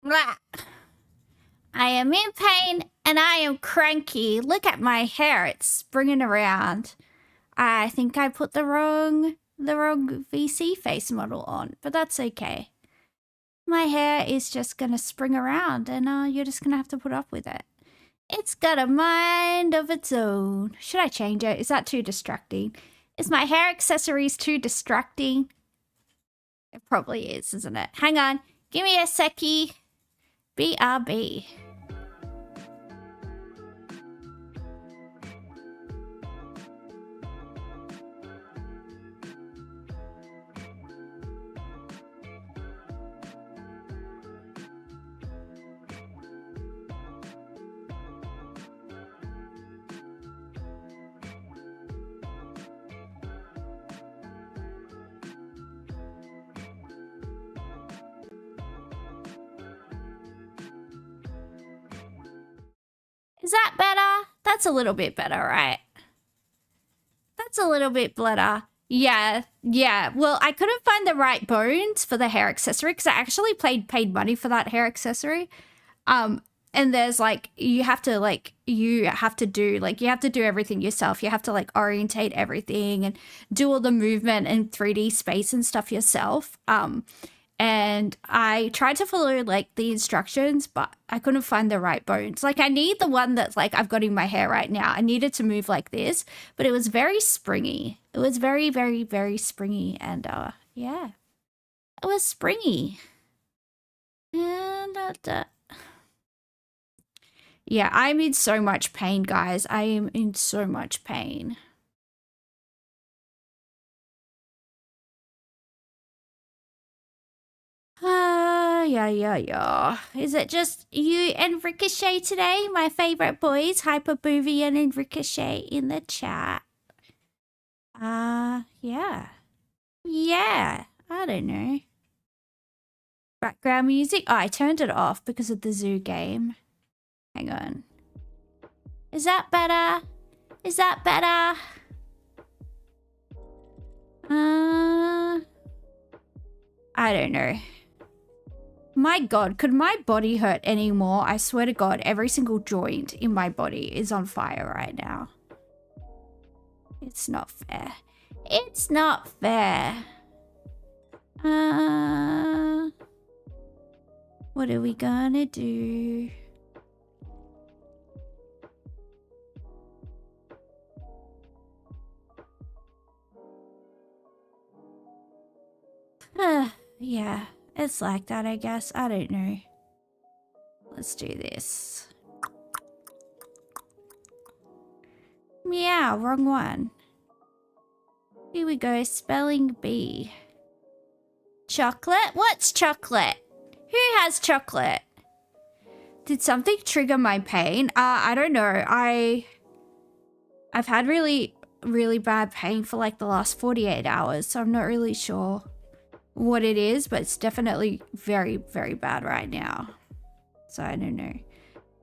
Blah. I am in pain and I am cranky. Look at my hair. It's springing around. I think I put the wrong VC face model on, but that's okay. My hair is just gonna spring around and you're just gonna have to put up with it. It's got a mind of its own. Should I change it? Is that too distracting? Is my hair accessories too distracting? It probably is, isn't it? Hang on. Give me a seckie. BRB. Is that better? That's a little bit better, right? That's a little bit better. Yeah. Well, I couldn't find the right bones for the hair accessory because I actually paid money for that hair accessory. And there's like you have to do everything yourself. You have to like orientate everything and do all the movement and 3D space and stuff yourself. And I tried to follow like the instructions, but I couldn't find the right bones. Like I need the one that's like I've got in my hair right now. I needed to move like this, but it was very springy. It was very, very, very springy. And yeah, it was springy. And yeah, I'm in so much pain, guys. I am in so much pain. Yeah. Is it just you and Ricochet today? My favorite boys, Hyper Boovian and Ricochet in the chat. Yeah. Yeah, I don't know. Background music? Oh, I turned it off because of the zoo game. Hang on. Is that better? Is that better? I don't know. My God, could my body hurt anymore? I swear to God, every single joint in my body is on fire right now. It's not fair. It's not fair. What are we gonna do? Yeah, it's like that, I guess. I don't know. Let's do this. Meow, wrong one. Here we go, spelling bee. Chocolate? What's chocolate? Who has chocolate? Did something trigger my pain? I don't know. I've had really, really bad pain for like the last 48 hours, so I'm not really sure what it is, but it's definitely very, very bad right now. So I don't know.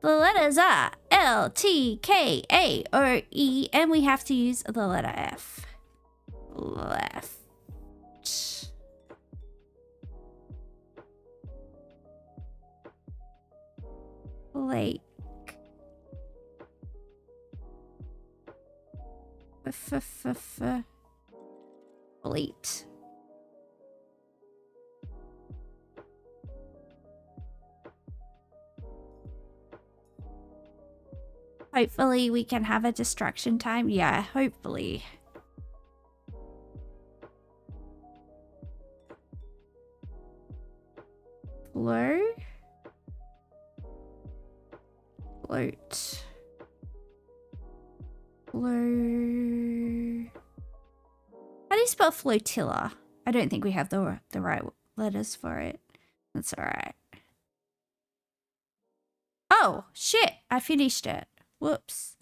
The letters are L, T, K, A, O, E, and we have to use the letter F. Left. Lake. Fleet. Hopefully we can have a distraction time. Yeah, hopefully. Flow. Float. Flow. How do you spell flotilla? I don't think we have the right letters for it. That's alright. Oh, shit. I finished it. Whoops.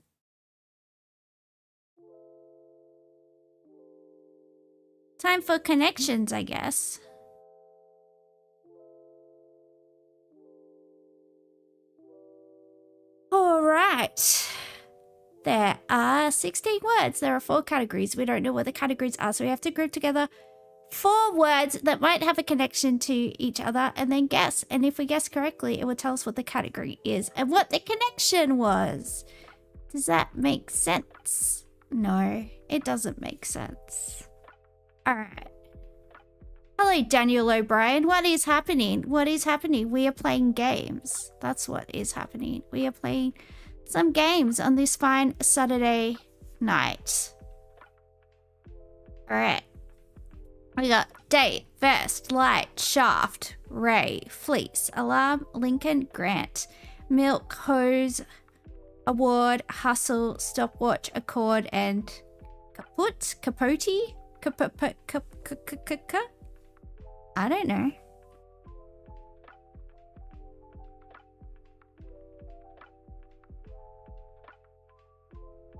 Time for connections, I guess. All right. There are 16 words. There are 4 categories. We don't know what the categories are, so we have to group together 4 words that might have a connection to each other and then guess. And if we guess correctly, it will tell us what the category is and what the connection was. Does that make sense? No, it doesn't make sense. All right. Hello, Daniel O'Brien. What is happening? What is happening? We are playing games. That's what is happening. We are playing some games on this fine Saturday night. All right. We got date, vest, light, shaft, ray, fleece, alarm, Lincoln, grant, milk, hose, award, hustle, stopwatch, accord, and kaput, capote, I don't know.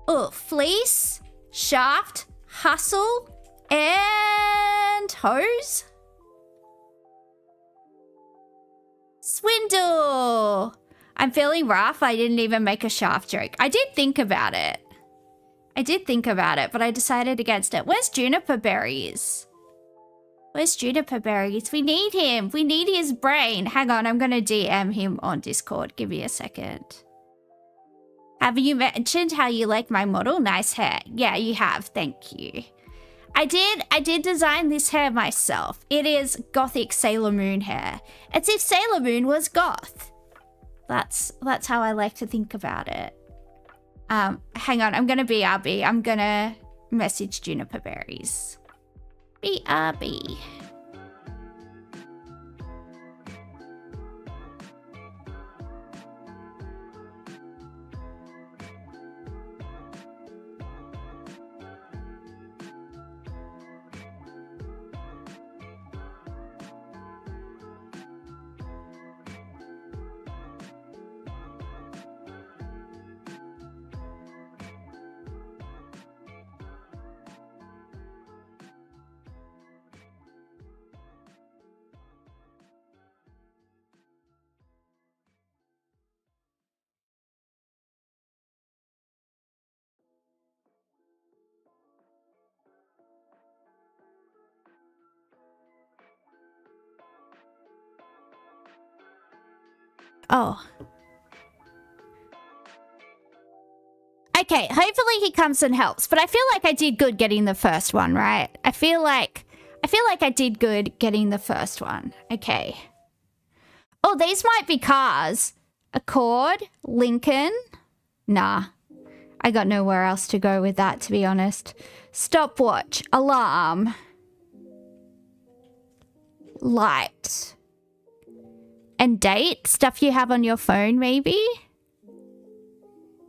Oh, fleece, shaft, hustle, and hose. Swindle. I'm feeling rough. I didn't even make a shaft joke. I did think about it. But I decided against it. Where's Juniper Berries? We need him. We need his brain. Hang on, I'm gonna DM him on Discord. Give me a second. Have you mentioned how you like my model? Nice hair. Yeah, you have. Thank you. I did design this hair myself. It is gothic Sailor Moon hair. It's if Sailor Moon was goth. That's how I like to think about it. Hang on, I'm gonna BRB. I'm gonna message Juniper Berries. BRB. Oh. Okay, hopefully he comes and helps. But I feel like I did good getting the first one, right? I feel like I did good getting the first one. Okay. Oh, these might be cars. Accord, Lincoln. Nah. I got nowhere else to go with that, to be honest. Stopwatch, alarm. Light. And date? Stuff you have on your phone, maybe?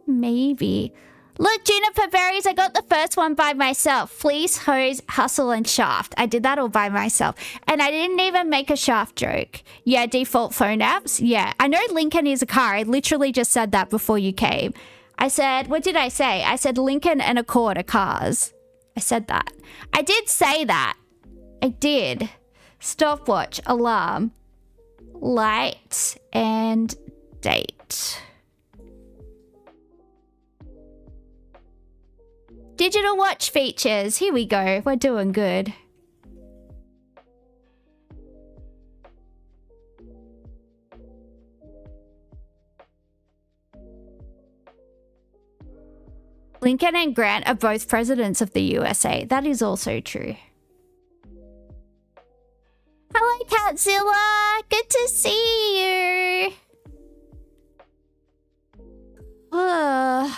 Maybe. Look, Juniper Berries, I got the first one by myself. Fleece, hose, hustle, and shaft. I did that all by myself. And I didn't even make a shaft joke. Yeah, default phone apps. Yeah, I know Lincoln is a car. I literally just said that before you came. I said, what did I say? I said Lincoln and Accord are cars. I said that. I did say that. I did. Stopwatch, alarm. Light and date. Digital watch features. Here we go. We're doing good. Lincoln and Grant are both presidents of the USA. That is also true. Hello, Catzilla. Good to see you. Ugh.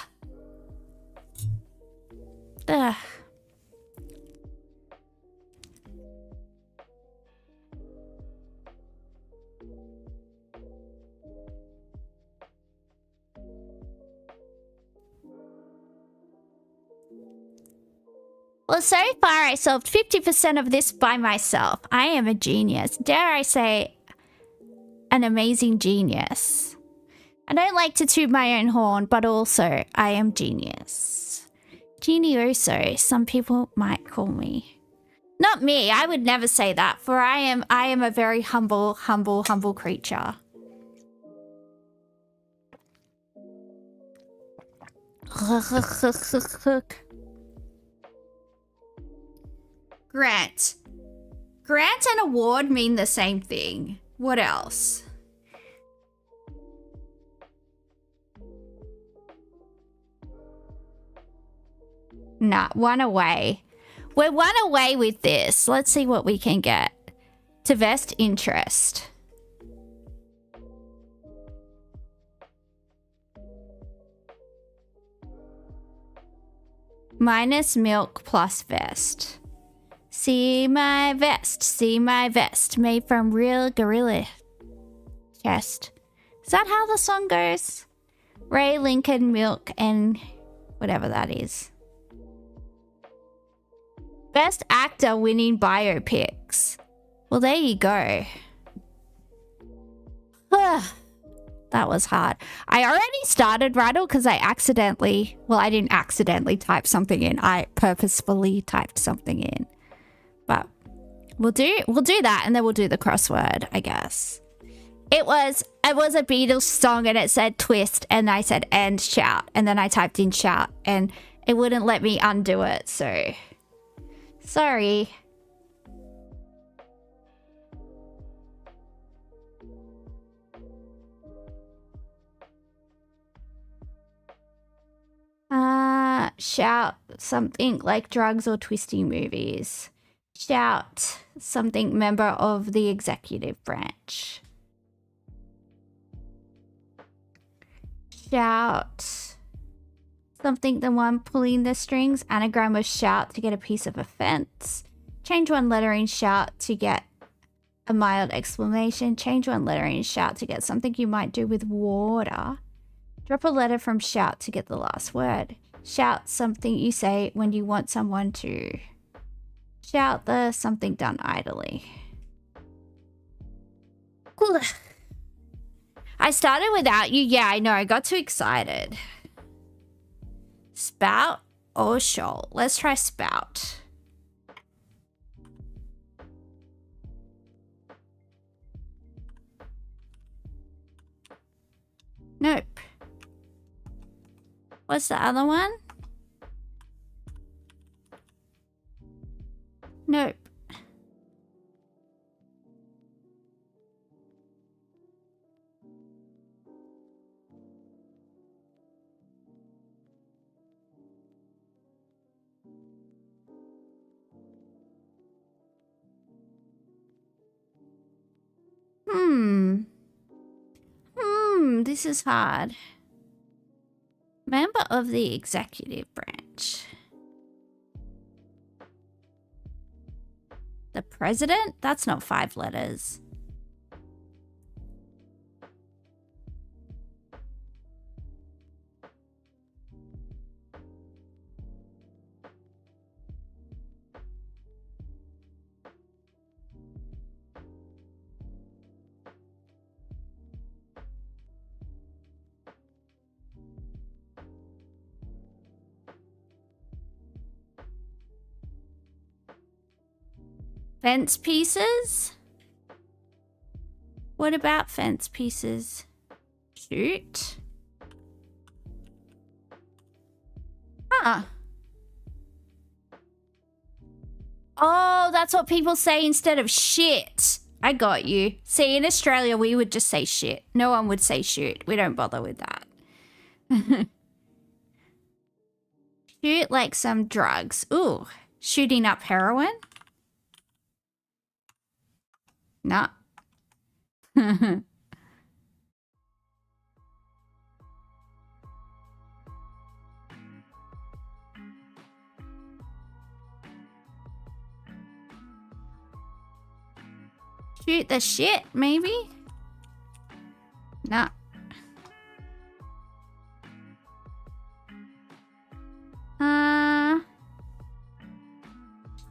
Well, so far I solved 50% of this by myself. I am a genius. Dare I say, an amazing genius. I don't like to toot my own horn, but also I am genius. Genioso, some people might call me. Not me, I would never say that, for I am a very humble creature. Grant. Grant and award mean the same thing. What else? Nah, one away. We're one away with this. Let's see what we can get. To vest interest. Minus milk plus vest. See my vest, made from real gorilla chest. Is that how the song goes? Ray Lincoln milk and whatever that is. Best actor winning biopics. Well, there you go. That was hard. I already started Rattle because I accidentally, well, I didn't accidentally type something in. I purposefully typed something in. But we'll do that and then we'll do the crossword, I guess. It was a Beatles song and it said twist and I said and shout and then I typed in shout and it wouldn't let me undo it, so sorry. Shout something like drugs or twisty movies. Shout something member of the executive branch. Shout something the one pulling the strings. Anagram of shout to get a piece of offense. Change one letter in shout to get a mild exclamation. Change one letter in shout to get something you might do with water. Drop a letter from shout to get the last word. Shout something you say when you want someone to. Shout the something done idly. I started without you. Yeah, I know. I got too excited. Spout or shoal? Let's try spout. Nope. What's the other one? Nope. This is hard. Member of the executive branch. The president? That's not 5 letters. Fence pieces? What about fence pieces? Shoot. Huh. Oh, that's what people say instead of shit. I got you. See, in Australia, we would just say shit. No one would say shoot. We don't bother with that. Shoot like some drugs. Ooh, shooting up heroin? Nah. Shoot the shit, maybe? Nah.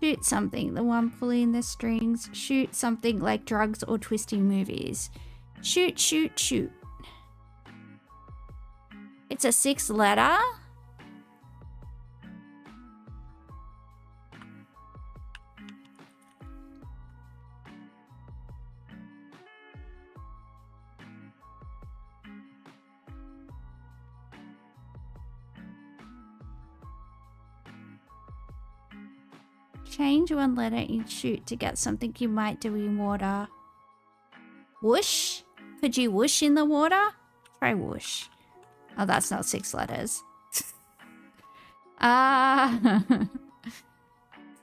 Shoot something, the one pulling the strings. Shoot something like drugs or twisting movies. Shoot, shoot, shoot. It's a 6 letter. Change one letter in shoot to get something you might do in water. Whoosh? Could you whoosh in the water? Try whoosh. Oh, that's not 6 letters.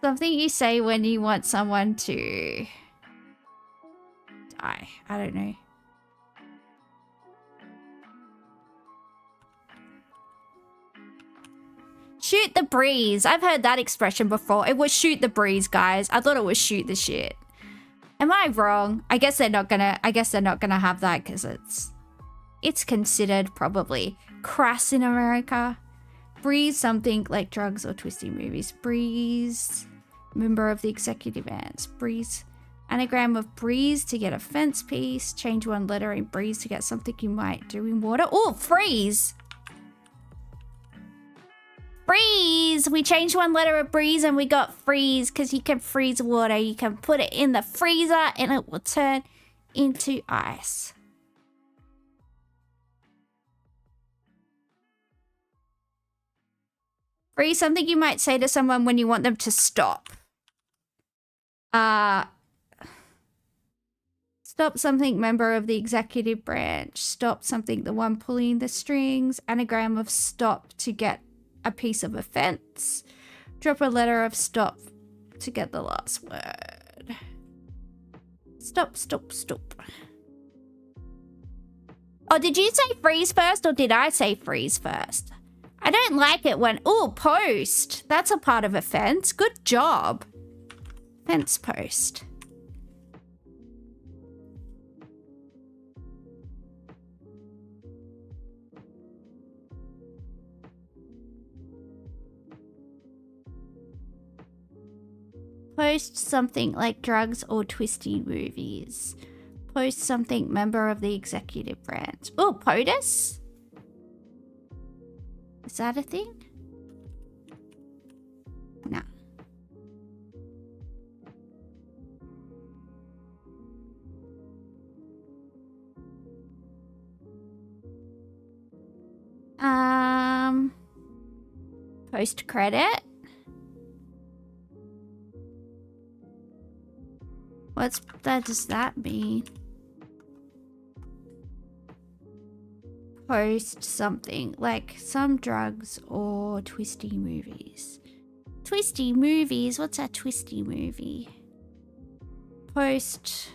Something you say when you want someone to die. I don't know. Shoot the breeze. I've heard that expression before. It was shoot the breeze, guys. I thought it was shoot the shit. Am I wrong? I guess they're not gonna have that because it's considered probably crass in America. Breeze something like drugs or twisty movies. Breeze. Member of the executive ants. Breeze. Anagram of breeze to get a fence piece. Change one letter in breeze to get something you might do in water. Oh, freeze. Freeze! We changed one letter of breeze and we got freeze because you can freeze water. You can put it in the freezer and it will turn into ice. Freeze, something you might say to someone when you want them to stop. Stop something, member of the executive branch. Stop something, the one pulling the strings. Anagram of stop to get a piece of offense. Drop a letter of stop to get the last word. Stop, stop, stop. Oh, did you say freeze first or did I say freeze first? I don't like it when... Oh, post. That's a part of a fence. Good job. Fence post. Post something like drugs or twisty movies. Post something, member of the executive branch. Oh, POTUS? Is that a thing? No. Post credit. What's that? Does that mean? Post something like some drugs or twisty movies. Twisty movies? What's a twisty movie? Post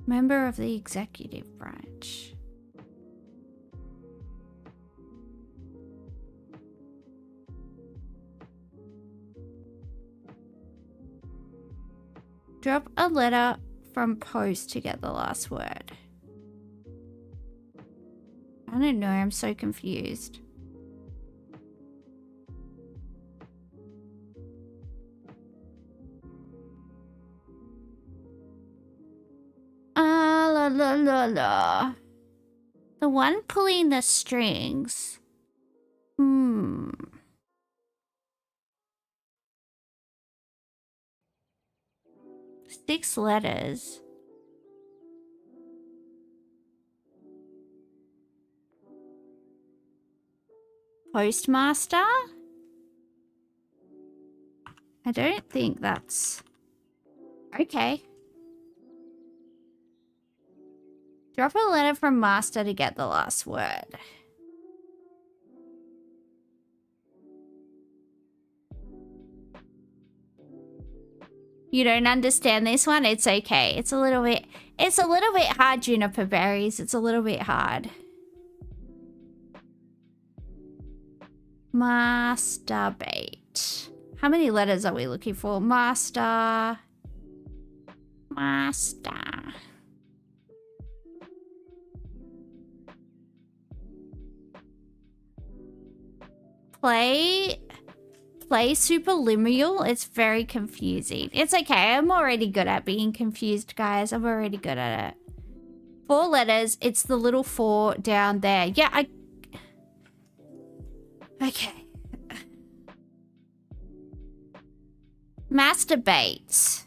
member of the executive branch. Drop a letter from post to get the last word. I don't know, I'm so confused. La la la la. The one pulling the strings. 6 letters. Postmaster? I don't think that's... Okay. Drop a letter from master to get the last word. You don't understand this one? It's okay. It's a little bit hard, Juniper Berries. It's a little bit hard. Masturbate. How many letters are we looking for? Master. Play superliminal. It's very confusing. It's okay. I'm already good at being confused, guys. I'm already good at it. 4 letters. It's the little 4 down there. Yeah, okay. Masturbate.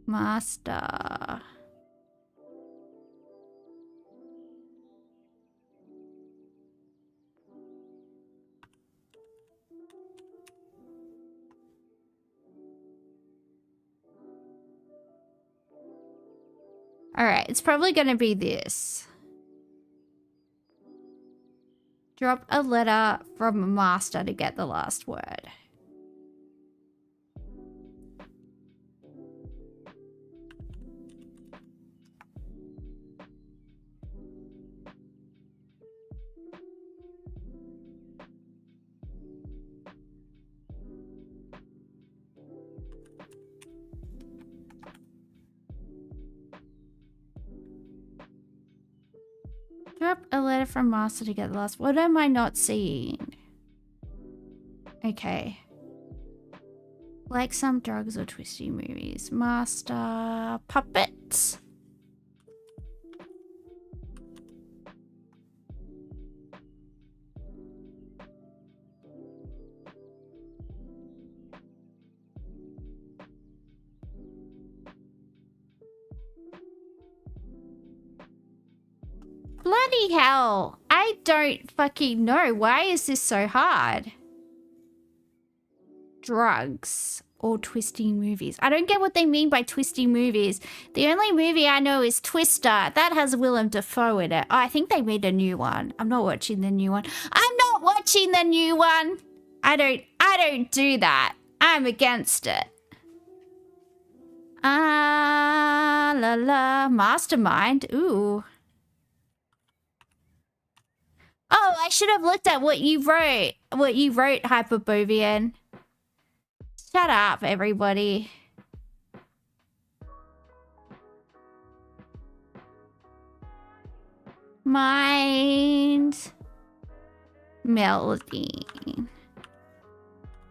Master. Alright, it's probably gonna be this. Drop a letter from a master to get the last word. Drop a letter from master to get the last. What am I not seeing? Okay. Like some drugs or twisty movies. Master puppets. Bloody hell. I don't fucking know. Why is this so hard? Drugs or twisty movies. I don't get what they mean by twisty movies. The only movie I know is Twister. That has Willem Dafoe in it. Oh, I think they made a new one. I'm not watching the new one. I'm not watching the new one. I don't do that. I'm against it. Ah, la la. Mastermind. Ooh. Oh, I should have looked at what you wrote. What you wrote, Hyperbovian. Shut up, everybody. Mind melding.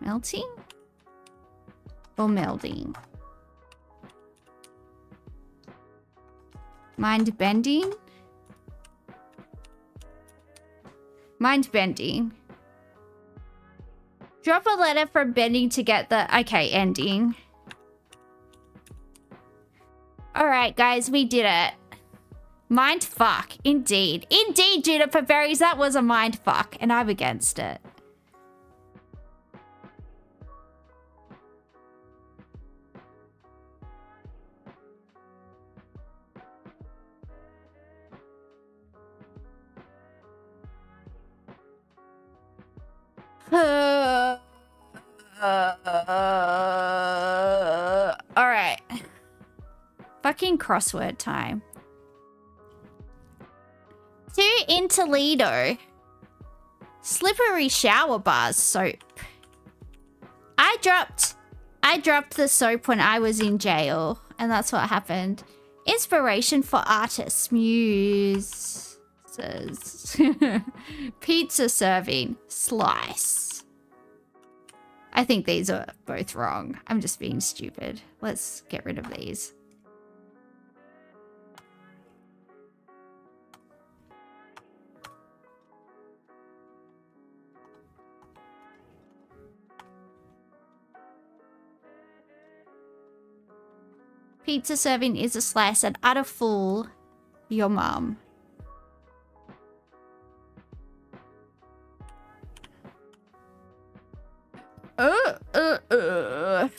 Melting? Or melding? Mind bending? Mind bending. Drop a letter from bending to get the... Okay, ending. Alright, guys, we did it. Mind fuck. Indeed. Indeed, Juniper Berries, that was a mind fuck, and I'm against it. Alright. Fucking crossword time. 2 in Toledo. Slippery shower bars soap. I dropped the soap when I was in jail, and that's what happened. Inspiration for artists. Muse. Pizza serving. Slice. I think these are both wrong. I'm just being stupid. Let's get rid of these. Pizza serving is a slice and utter fool. Your mum.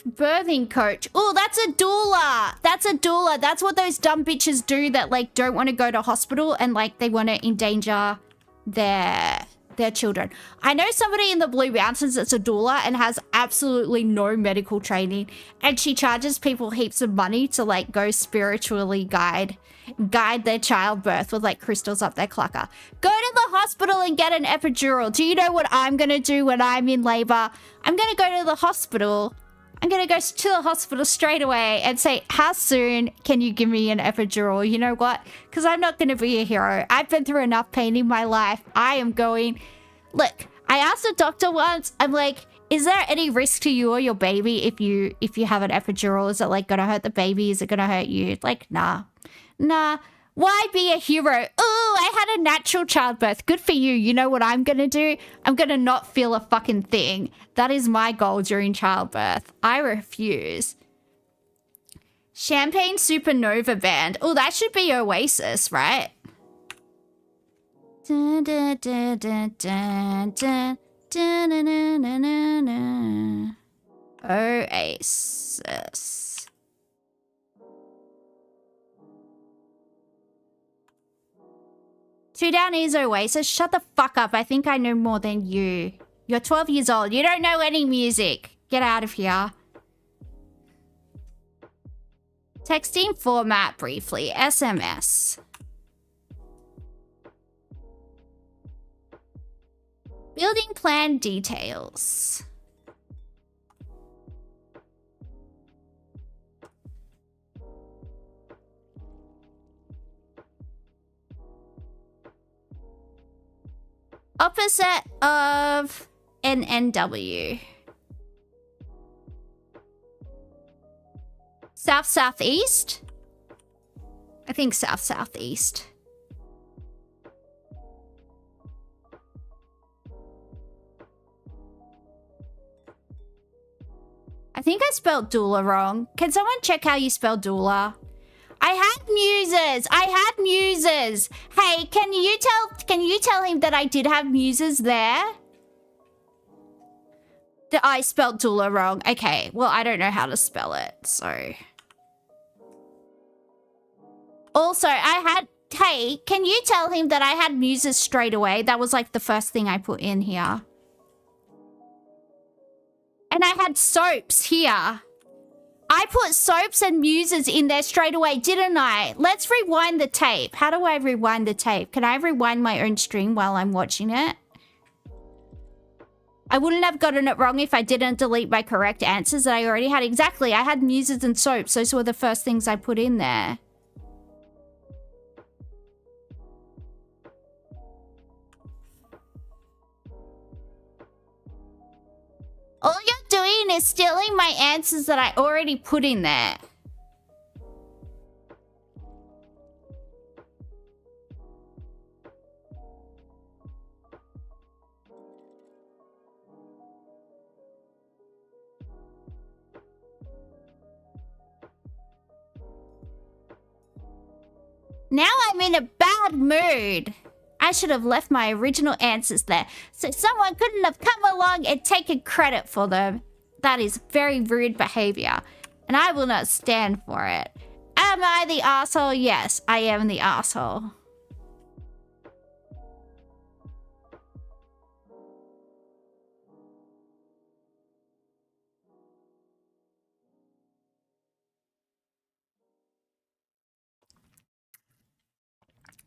Birthing coach. Oh, that's a doula. That's a doula. That's what those dumb bitches do that like don't want to go to hospital and like they want to endanger their children. I know somebody in the Blue Mountains that's a doula and has absolutely no medical training, and she charges people heaps of money to like go spiritually guide their childbirth with like crystals up their clucker. Go to the hospital and get an epidural. Do you know what I'm gonna do when I'm in labor? I'm gonna go to the hospital. I'm gonna go to the hospital straight away and say, how soon can you give me an epidural? You know what? Because I'm not gonna be a hero. I've been through enough pain in my life. I am going... Look, I asked a doctor once, I'm like, is there any risk to you or your baby if you have an epidural? Is it like gonna hurt the baby? Is it gonna hurt you? Like, nah. Nah. Why be a hero? Oh, I had a natural childbirth. Good for you. You know what I'm gonna do? I'm gonna not feel a fucking thing. That is my goal during childbirth. I refuse. Champagne Supernova Band. Oh, that should be Oasis, right? Dun, dun, dun, dun, dun, dun, dun, dun, dun, dun, dun, dun. Oasis. Two down is Oasis. Shut the fuck up. I think I know more than you. You're 12 years old. You don't know any music. Get out of here. Texting format briefly. SMS. Building plan details. Opposite of NNW. South-southeast? I think south-southeast. I think I spelled doula wrong. Can someone check how you spell doula? I had muses. I had muses. Hey, can you tell him that I did have muses there? That I spelled doula wrong. Okay, well, I don't know how to spell it, so. Also, hey, can you tell him that I had muses straight away? That was like the first thing I put in here. And I had soaps here. I put soaps and muses in there straight away, didn't I? Let's rewind the tape. How do I rewind the tape? Can I rewind my own stream while I'm watching it? I wouldn't have gotten it wrong if I didn't delete my correct answers that I already had. Exactly. I had muses and soaps. Those were the first things I put in there. All you're doing is stealing my answers that I already put in there. Now I'm in a bad mood. I should have left my original answers there, so someone couldn't have come along and taken credit for them. That is very rude behavior, and I will not stand for it. Am I the asshole? Yes, I am the asshole.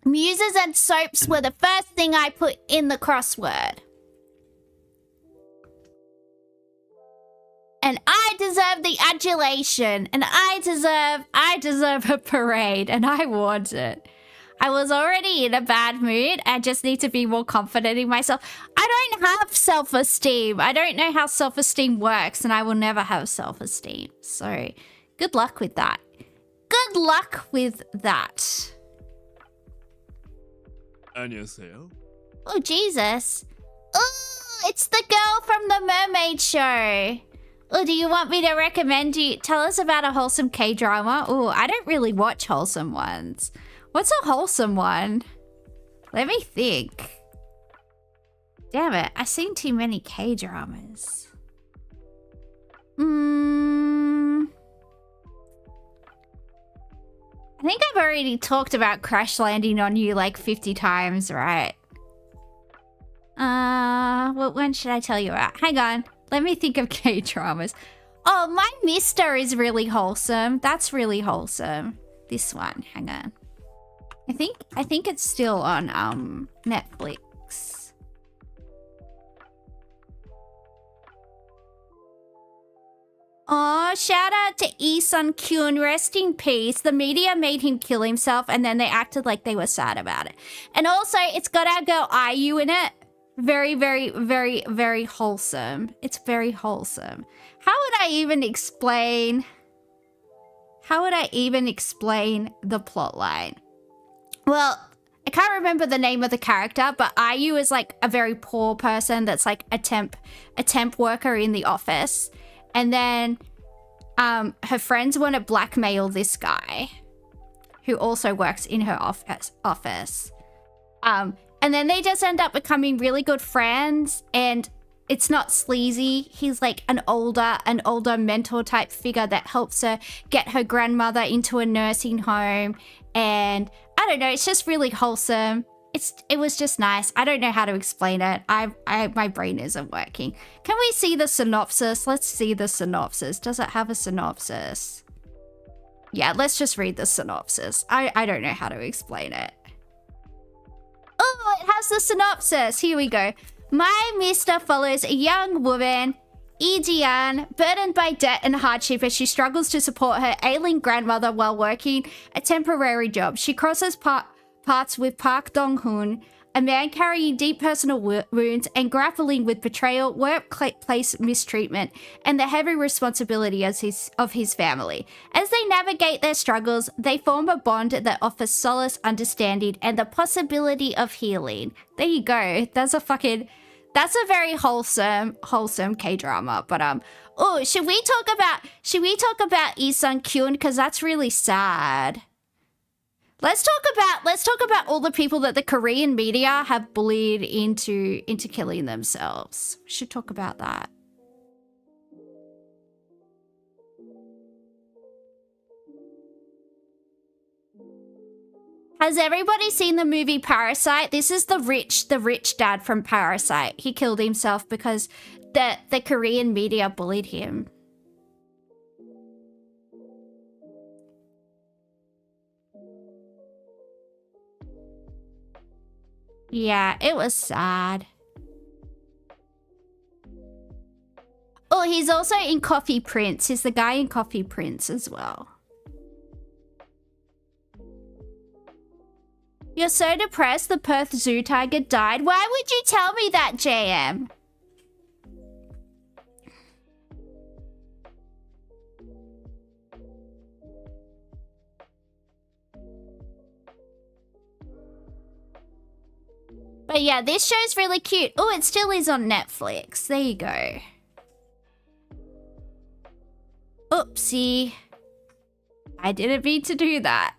Muses and soaps were the first thing I put in the crossword. And I deserve the adulation. And I deserve a parade. And I want it. I was already in a bad mood. I just need to be more confident in myself. I don't have self-esteem. I don't know how self-esteem works. And I will never have self-esteem. So, good luck with that. Good luck with that. Oh, Jesus. Oh, it's the girl from the mermaid show. Oh, do you want me to recommend you? Tell us about a wholesome K-drama. Oh, I don't really watch wholesome ones. What's a wholesome one? Let me think. Damn it, I've seen too many K-dramas. I think I've already talked about Crash Landing on You like 50 times, right? Well, when should I tell you about? Hang on. Let me think of K-dramas. Oh, My Mister is really wholesome. That's really wholesome. This one. Hang on. I think it's still on Netflix. Oh, shout out to Isun-kun. Rest in peace. The media made him kill himself and then they acted like they were sad about it. And also, it's got our girl IU in it. Very, very, very, very wholesome. It's very wholesome. How would I even explain the plot line? Well, I can't remember the name of the character, but IU is like a very poor person that's like a temp worker in the office. And then her friends want to blackmail this guy who also works in her office. And then they just end up becoming really good friends, and it's not sleazy. He's like an older mentor type figure that helps her get her grandmother into a nursing home. And I don't know, it's just really wholesome. it was just nice. I don't know how to explain it. My brain isn't working. Can we see the synopsis? Let's see the synopsis. Does it have a synopsis? Yeah, let's just read the synopsis. I don't know how to explain it. Oh, it has the synopsis. Here we go. My Mister follows a young woman, Ijian, burdened by debt and hardship as she struggles to support her ailing grandmother while working a temporary job. She crosses paths with Park Dong-hoon, a man carrying deep personal wounds and grappling with betrayal, workplace mistreatment, and the heavy responsibility of his family. As they navigate their struggles, they form a bond that offers solace, understanding, and the possibility of healing. There you go. That's a very wholesome K-drama. But oh, should we talk about Lee Sung-kyun, because that's really sad. Let's talk about all the people that the Korean media have bullied into killing themselves. We should talk about that. Has everybody seen the movie Parasite? This is the rich dad from Parasite. He killed himself because the Korean media bullied him. Yeah, it was sad. Oh, he's also in Coffee Prince. He's the guy in Coffee Prince as well. You're so depressed the Perth Zoo tiger died? Why would you tell me that, JM? But yeah, this show's really cute. Oh, it still is on Netflix. There you go. Oopsie. I didn't mean to do that.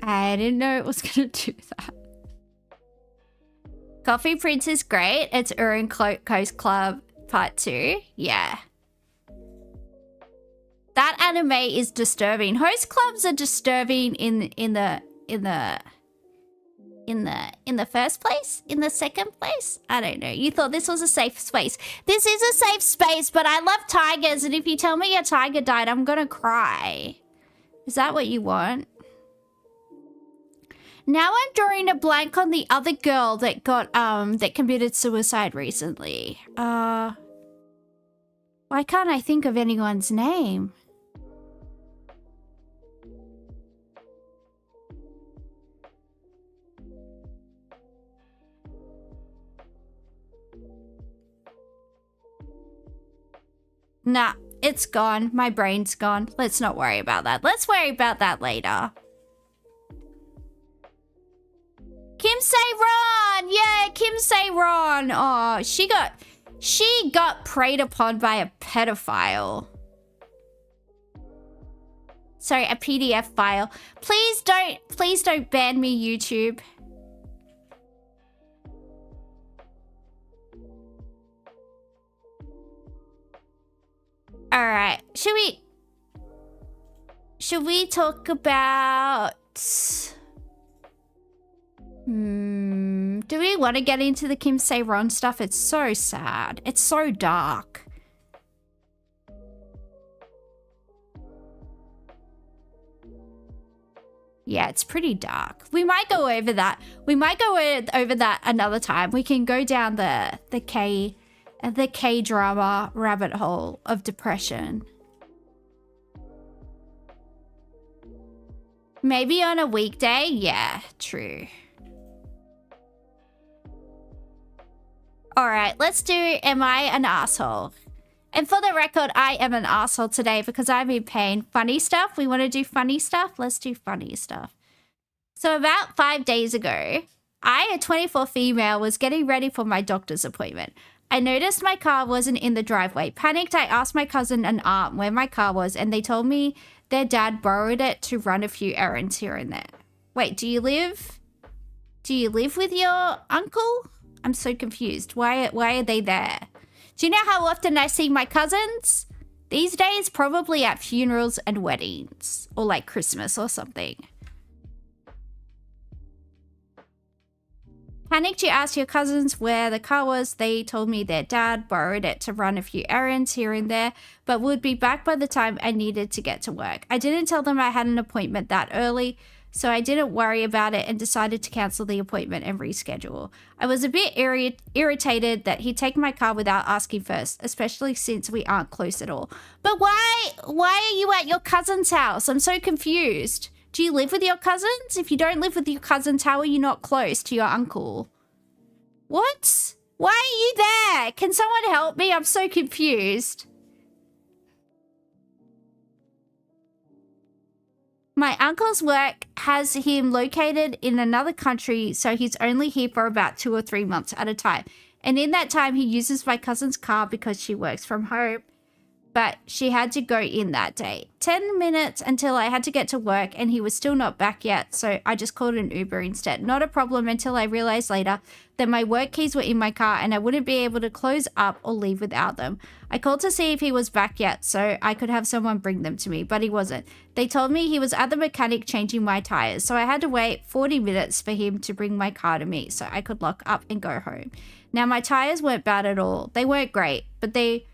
I didn't know it was going to do that. Coffee Prince is great. It's Urin Coast Club Part 2. Yeah. That anime is disturbing. Host clubs are disturbing in the first place? In the second place? I don't know. You thought this was a safe space. This is a safe space, but I love tigers, and if you tell me a tiger died, I'm gonna cry. Is that what you want? Now I'm drawing a blank on the other girl that got that committed suicide recently. Why can't I think of anyone's name? Nah, it's gone. My brain's gone. Let's not worry about that. Let's worry about that later. Kim Se-ron! Yeah, Kim Se-ron! Oh, she got preyed upon by a pedophile. Sorry, a PDF file. Please don't ban me, YouTube. All right, should we talk about... do we want to get into the Kim Se-ron stuff? It's so sad. It's so dark. Yeah, it's pretty dark. We might go over that. We might go over that another time. We can go down the K-drama rabbit hole of depression. Maybe on a weekday? Yeah, true. Alright, let's do Am I an Asshole? And for the record, I am an asshole today because I'm in pain. Funny stuff? We want to do funny stuff? Let's do funny stuff. So about 5 days ago, I, a 24 female, was getting ready for my doctor's appointment. I noticed my car wasn't in the driveway. Panicked, I asked my cousin and aunt where my car was, and they told me their dad borrowed it to run a few errands here and there. Wait, do you live with your uncle? I'm so confused. Why are they there? Do you know how often I see my cousins? These days, probably at funerals and weddings. Or like Christmas or something. Panicked, you asked your cousins where the car was. They told me their dad borrowed it to run a few errands here and there, but would be back by the time I needed to get to work. I didn't tell them I had an appointment that early, so I didn't worry about it and decided to cancel the appointment and reschedule. I was a bit irritated that he'd taken my car without asking first, especially since we aren't close at all. But why are you at your cousin's house? I'm so confused. Do you live with your cousins? If you don't live with your cousins, how are you not close to your uncle? What? Why are you there? Can someone help me? I'm so confused. My uncle's work has him located in another country, so he's only here for about 2 or 3 months at a time. And in that time, he uses my cousin's car because she works from home. But she had to go in that day. 10 minutes until I had to get to work and he was still not back yet, so I just called an Uber instead. Not a problem until I realized later that my work keys were in my car and I wouldn't be able to close up or leave without them. I called to see if he was back yet so I could have someone bring them to me, but he wasn't. They told me he was at the mechanic changing my tires, so I had to wait 40 minutes for him to bring my car to me so I could lock up and go home. Now, my tires weren't bad at all. They weren't great, but they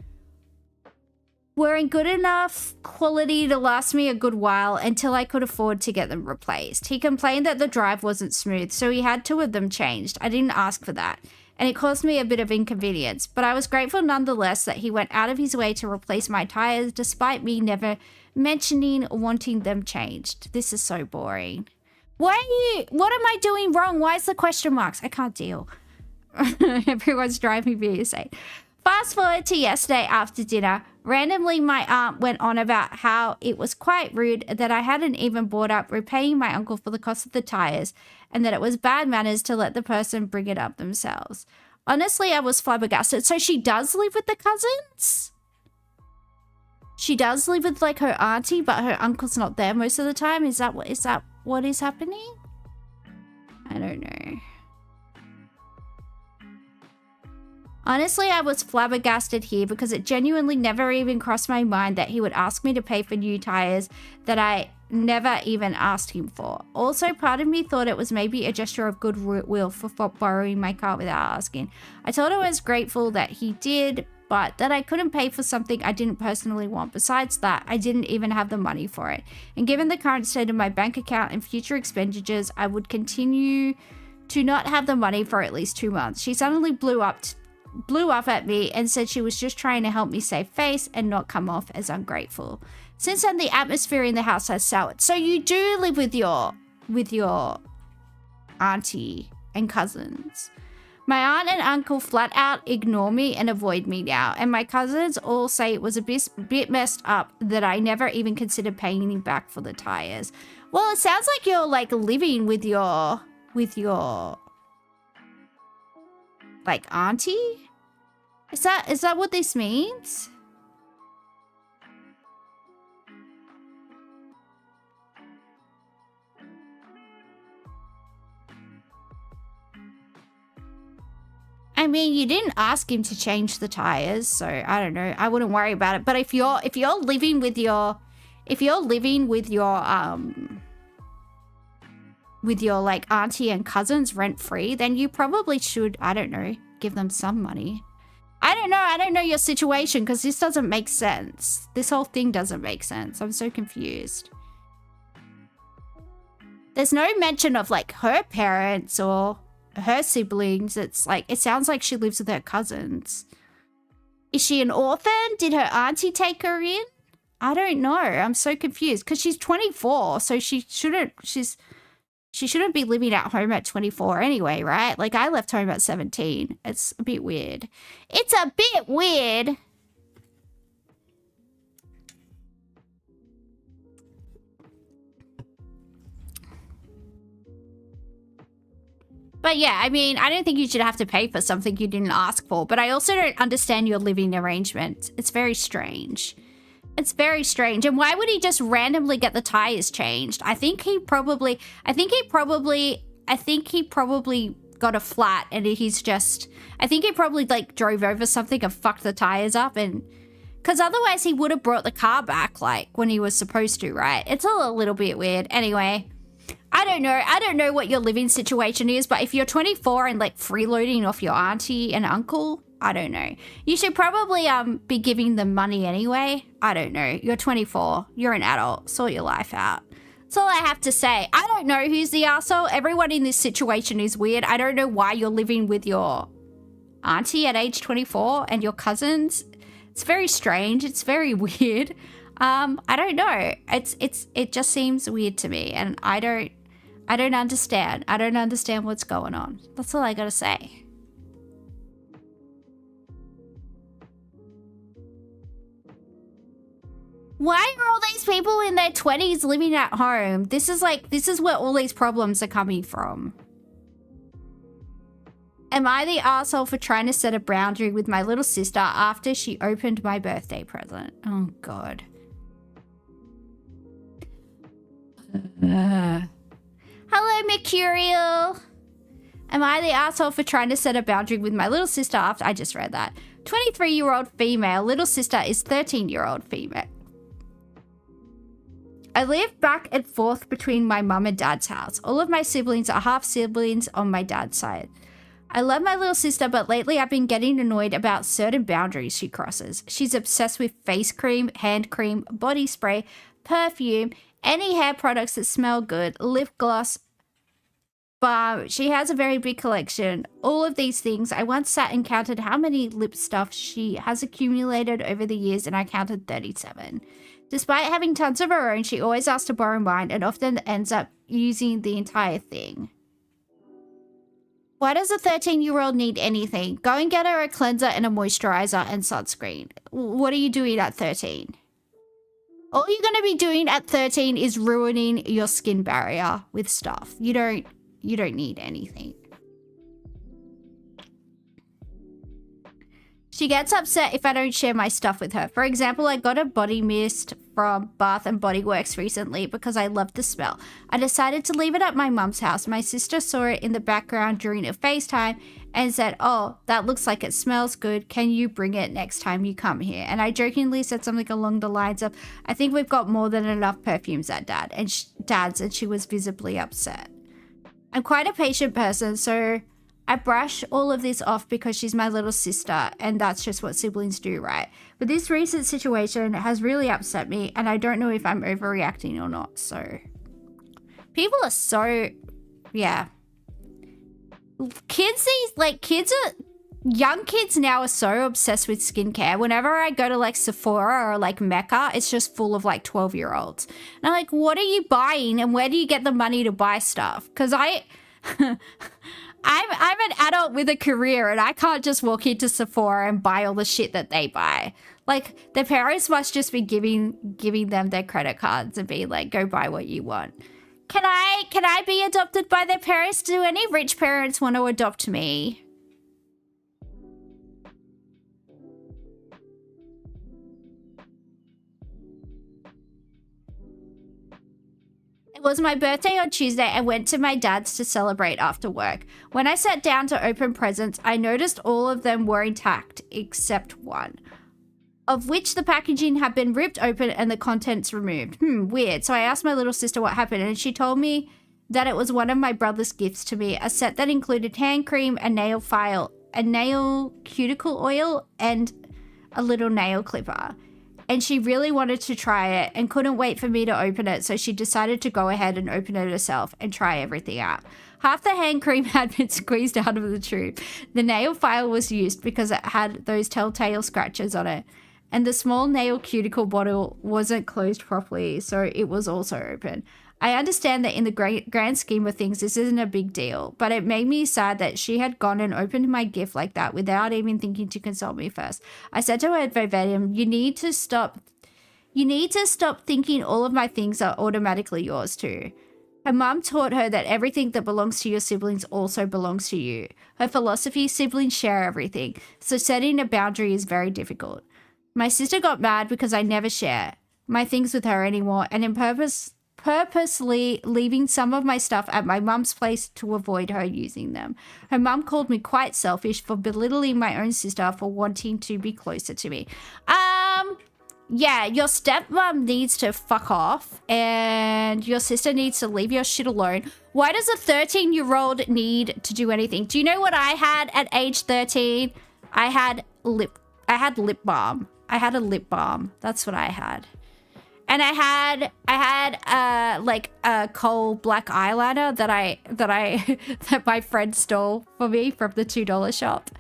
were in good enough quality to last me a good while until I could afford to get them replaced. He complained that the drive wasn't smooth, so he had 2 of them changed. I didn't ask for that, and it caused me a bit of inconvenience, but I was grateful nonetheless that he went out of his way to replace my tires despite me never mentioning wanting them changed. This is so boring. What am I doing wrong? Why is the question marks? I can't deal. Everyone's driving me insane. Fast forward to yesterday after dinner. Randomly, my aunt went on about how it was quite rude that I hadn't even brought up repaying my uncle for the cost of the tires and that it was bad manners to let the person bring it up themselves. Honestly, I was flabbergasted. So she does live with the cousins? She does live with like her auntie, but her uncle's not there most of the time? Is that what is happening? I don't know. Honestly, I was flabbergasted here because it genuinely never even crossed my mind that he would ask me to pay for new tires that I never even asked him for. Also, part of me thought it was maybe a gesture of goodwill for borrowing my car without asking. I told him I was grateful that he did, but that I couldn't pay for something I didn't personally want. Besides that, I didn't even have the money for it. And given the current state of my bank account and future expenditures, I would continue to not have the money for at least 2 months. She suddenly blew up at me and said she was just trying to help me save face and not come off as ungrateful. Since then, the atmosphere in the house has soured. So you do live with your auntie and cousins. My aunt and uncle flat out ignore me and avoid me now, and my cousins all say it was a bit messed up that I never even considered paying him back for the tires. Well, it sounds like you're like living with your like auntie? Is that what this means? I mean, you didn't ask him to change the tires, so I don't know. I wouldn't worry about it. But if you're living with your like auntie and cousins rent free, then you probably should, I don't know, give them some money. I don't know your situation because this doesn't make sense. This whole thing doesn't make sense. I'm so confused. There's no mention of like her parents or her siblings. It's like, it sounds like she lives with her cousins. Is she an orphan? Did her auntie take her in? I don't know. I'm so confused because she's 24, so she shouldn't be living at home at 24 anyway, right? Like, I left home at 17. It's a bit weird. It's a bit weird. But yeah, I mean, I don't think you should have to pay for something you didn't ask for, but I also don't understand your living arrangement. It's very strange. It's very strange. And why would he just randomly get the tires changed? I think he probably got a flat and he's just, I think he probably like drove over something and fucked the tires up, and Because otherwise he would have brought the car back, like, when he was supposed to, right? It's all a little bit weird. Anyway, I don't know. I don't know what your living situation is, but if you're 24 and, like, freeloading off your auntie and uncle, I don't know. You should probably be giving them money anyway. I don't know. You're 24. You're an adult. Sort your life out. That's all I have to say. I don't know who's the arsehole. Everyone in this situation is weird. I don't know why you're living with your auntie at age 24 and your cousins. It's very strange. It's very weird. I don't know. It just seems weird to me, and I don't understand. I don't understand what's going on. That's all I gotta say. Why are all these people in their 20s living at home? This is where all these problems are coming from. Am I the arsehole for trying to set a boundary with my little sister after she opened my birthday present? Oh, God. Hello, Mercurial. Am I the arsehole for trying to set a boundary with my little sister after... I just read that. 23-year-old female. Little sister is 13-year-old female. I live back and forth between my mum and dad's house. All of my siblings are half siblings on my dad's side. I love my little sister, but lately I've been getting annoyed about certain boundaries she crosses. She's obsessed with face cream, hand cream, body spray, perfume, any hair products that smell good, lip gloss, balm. She has a very big collection. All of these things. I once sat and counted how many lip stuff she has accumulated over the years, and I counted 37. Despite having tons of her own, she always asks to borrow mine and often ends up using the entire thing. Why does a 13-year-old need anything? Go and get her a cleanser and a moisturizer and sunscreen. What are you doing at 13? All you're going to be doing at 13 is ruining your skin barrier with stuff. You don't need anything. She gets upset if I don't share my stuff with her. For example, I got a body mist from Bath and Body Works recently because I loved the smell. I decided to leave it at my mum's house. My sister saw it in the background during a FaceTime and said, "Oh, that looks like it smells good. Can you bring it next time you come here?" And I jokingly said something along the lines of, "I think we've got more than enough perfumes at Dad's," and she was visibly upset. I'm quite a patient person, so I brush all of this off because she's my little sister, and that's just what siblings do, right? But this recent situation has really upset me, and I don't know if I'm overreacting or not, so... People are so... Yeah. Young kids now are so obsessed with skincare. Whenever I go to, like, Sephora or, like, Mecca, it's just full of, like, 12-year-olds. And I'm like, what are you buying, and where do you get the money to buy stuff? Because I'm an adult with a career, and I can't just walk into Sephora and buy all the shit that they buy. Like, their parents must just be giving them their credit cards and be like, go buy what you want. Can I be adopted by their parents? Do any rich parents want to adopt me? It was my birthday on Tuesday. I went to my dad's to celebrate after work. When I sat down to open presents, I noticed all of them were intact except one, of which the packaging had been ripped open and the contents removed. Weird. So I asked my little sister what happened, and she told me that it was one of my brother's gifts to me, a set that included hand cream, a nail file, a nail cuticle oil, and a little nail clipper. And she really wanted to try it and couldn't wait for me to open it, so she decided to go ahead and open it herself and try everything out. Half the hand cream had been squeezed out of the tube. The nail file was used because it had those telltale scratches on it. And the small nail cuticle bottle wasn't closed properly, so it was also open. I understand that in the grand scheme of things, this isn't a big deal, but it made me sad that she had gone and opened my gift like that without even thinking to consult me first. I said to her verbatim, you need to stop thinking all of my things are automatically yours too. Her mum taught her that everything that belongs to your siblings also belongs to you. Her philosophy, siblings share everything, so setting a boundary is very difficult. My sister got mad because I never share my things with her anymore, and in purposely leaving some of my stuff at my mum's place to avoid her using them. Her mum called me quite selfish for belittling my own sister for wanting to be closer to me. Yeah, your stepmom needs to fuck off and your sister needs to leave your shit alone. Why does a 13-year-old need to do anything? Do you know what I had at age 13? I had lip balm. I had a lip balm. That's what I had. And I had like a coal black eyeliner that my friend stole for me from the $2 shop.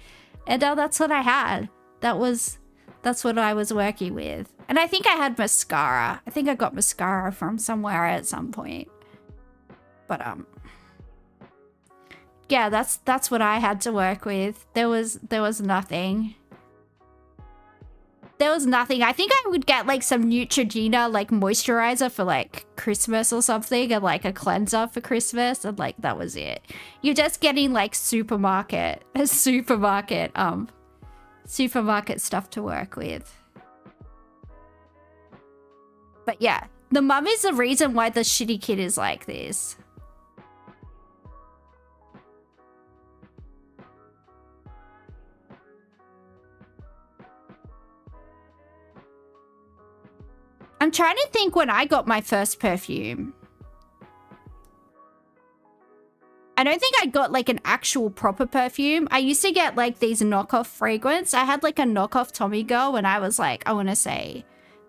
And that's what I had. That's what I was working with. And I think I had mascara. I think I got mascara from somewhere at some point. But yeah, that's what I had to work with. There was nothing. There was nothing. I think I would get like some Neutrogena like moisturizer for like Christmas or something, and like a cleanser for Christmas, and like that was it. You're just getting like supermarket stuff to work with. But yeah, the mum is the reason why the shitty kid is like this. I'm trying to think when I got my first perfume. I don't think I got like an actual proper perfume. I used to get like these knockoff fragrance. I had like a knockoff Tommy Girl when I was like, I want to say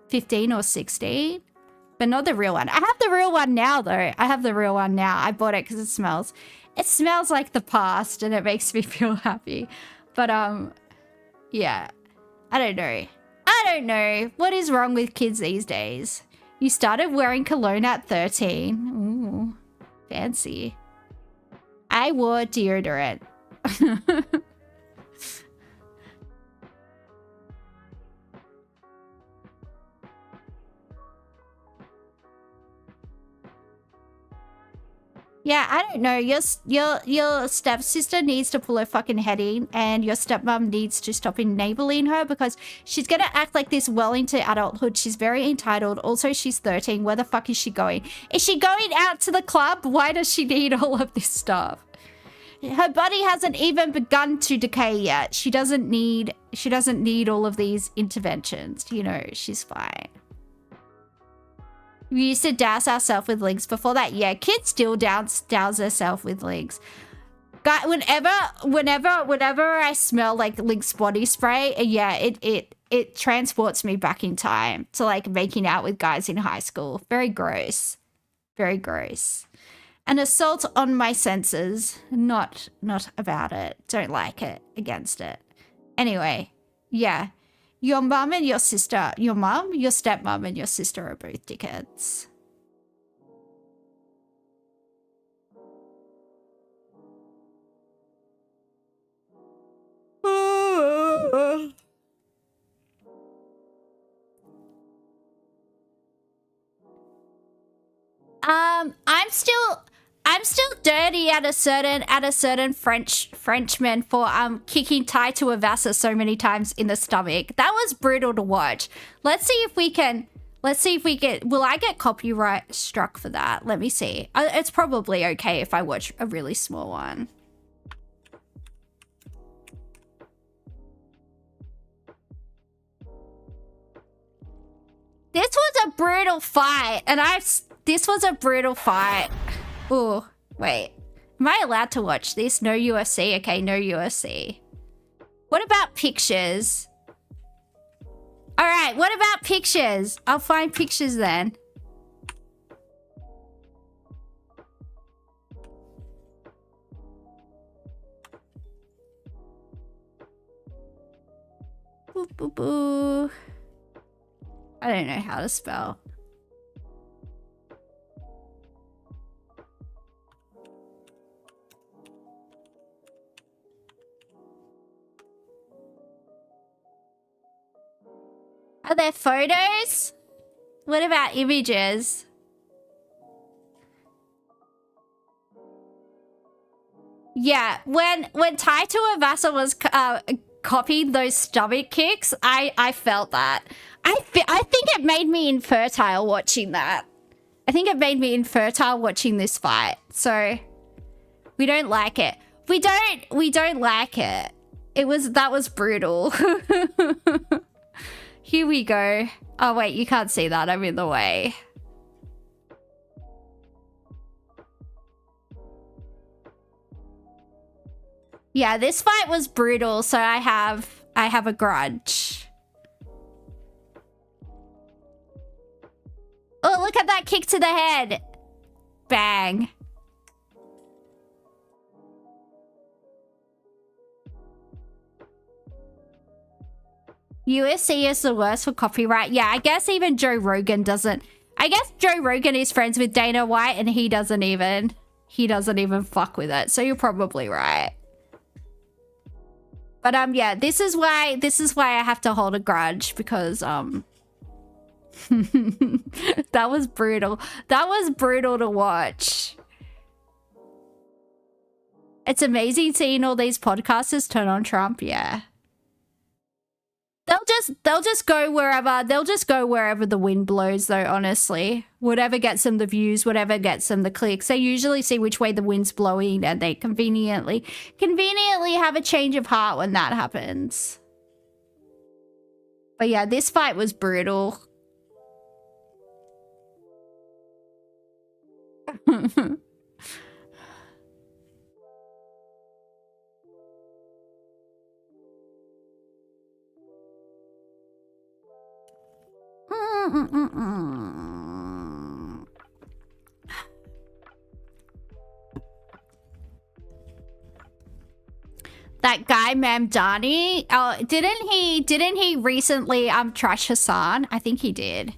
15 or 16, but not the real one. I have the real one now though. I have the real one now. I bought it because it smells like the past and it makes me feel happy. But yeah, I don't know. What is wrong with kids these days? You started wearing cologne at 13. Ooh, fancy. I wore deodorant. Yeah, I don't know. Your stepsister needs to pull her fucking head in, and your stepmom needs to stop enabling her because she's gonna act like this well into adulthood. She's very entitled. Also, she's 13. Where the fuck is she going? Is she going out to the club? Why does she need all of this stuff? Her body hasn't even begun to decay yet. She doesn't need all of these interventions. You know, she's fine. We used to douse ourselves with links before that. Yeah, kids still douse themselves with links. God, whenever I smell like Lynx body spray, yeah, it transports me back in time to like making out with guys in high school. Very gross. Very gross. An assault on my senses. Not about it. Don't like it. Against it. Anyway, yeah. Your mum and your sister, your stepmom and your sister are both dickheads. I'm still dirty at a certain Frenchman for kicking Tai to a Vasa so many times in the stomach. That was brutal to watch. Let's see if we get, will I get copyright struck for that? Let me see. It's probably okay if I watch a really small one. This was a brutal fight, and this was a brutal fight. Ooh, wait. Am I allowed to watch this? No UFC? Okay, no UFC. What about pictures? Alright, what about pictures? I'll find pictures then. Boo, boo, boo. I don't know how to spell. Are there photos? What about images? Yeah, when Taito Avasa was copying those stomach kicks, I felt that. I think it made me infertile watching that. I think it made me infertile watching this fight. So we don't like it. We don't like it. That was brutal. Here we go. Oh wait, you can't see that. I'm in the way. Yeah, this fight was brutal, so I have a grudge. Oh, look at that kick to the head. Bang. USC is the worst for copyright. Yeah, I guess even Joe Rogan doesn't. I guess Joe Rogan is friends with Dana White and he doesn't even fuck with it. So you're probably right. But yeah, this is why I have to hold a grudge, because that was brutal. That was brutal to watch. It's amazing seeing all these podcasters turn on Trump, yeah. They'll just go wherever the wind blows though, honestly. Whatever gets them the views, whatever gets them the clicks. They usually see which way the wind's blowing and they conveniently have a change of heart when that happens. But yeah, this fight was brutal. That guy Mamdani, didn't he recently trash Hassan? I think he did.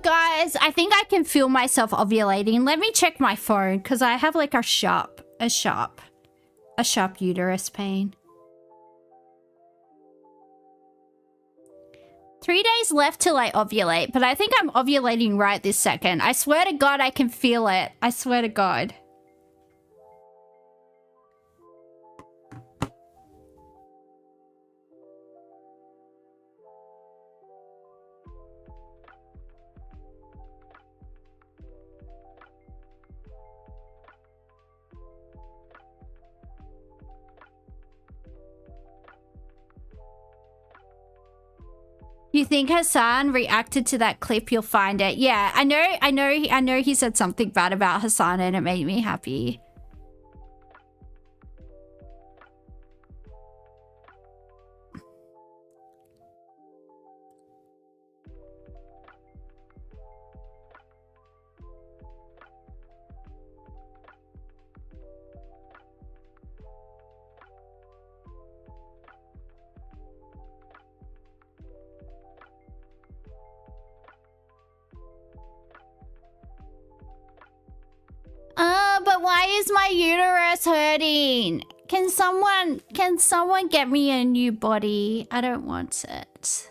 Guys, I think I can feel myself ovulating. Let me check my phone because I have like a sharp uterus pain. 3 days left till I ovulate, but I think I'm ovulating right this second. I swear to God, I can feel it. I swear to God. You think Hassan reacted to that clip? You'll find it. Yeah, I know he said something bad about Hassan and it made me happy. But why is my uterus hurting? Can someone get me a new body? I don't want it.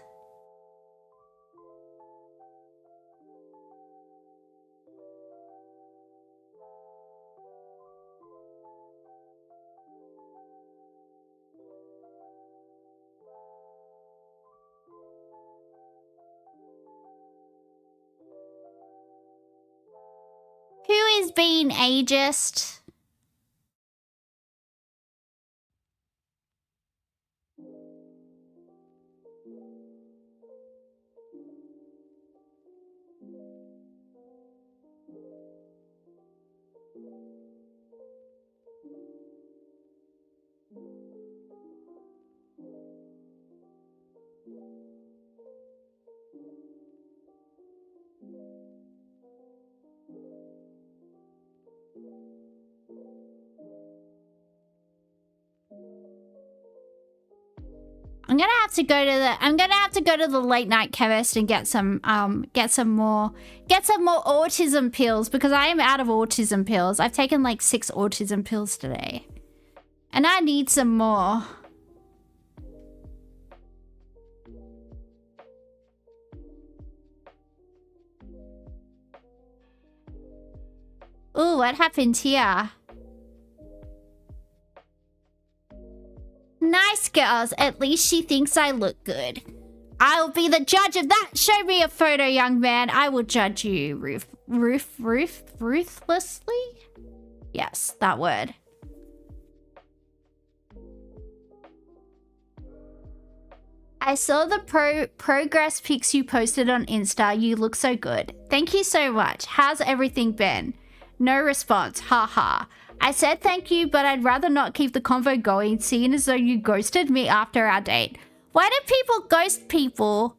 Who is being ageist? I'm gonna have to go to the late night chemist and get some more autism pills because I am out of autism pills. I've taken like 6 autism pills today. And I need some more. Ooh, what happened here? Nice girls. At least she thinks I look good. I'll be the judge of that. Show me a photo, young man. I will judge you ruthlessly? Yes, that word. I saw the progress pics you posted on Insta. You look so good. Thank you so much. How's everything been? No response. Haha. I said thank you, but I'd rather not keep the convo going, seeing as though you ghosted me after our date. Why do people ghost people?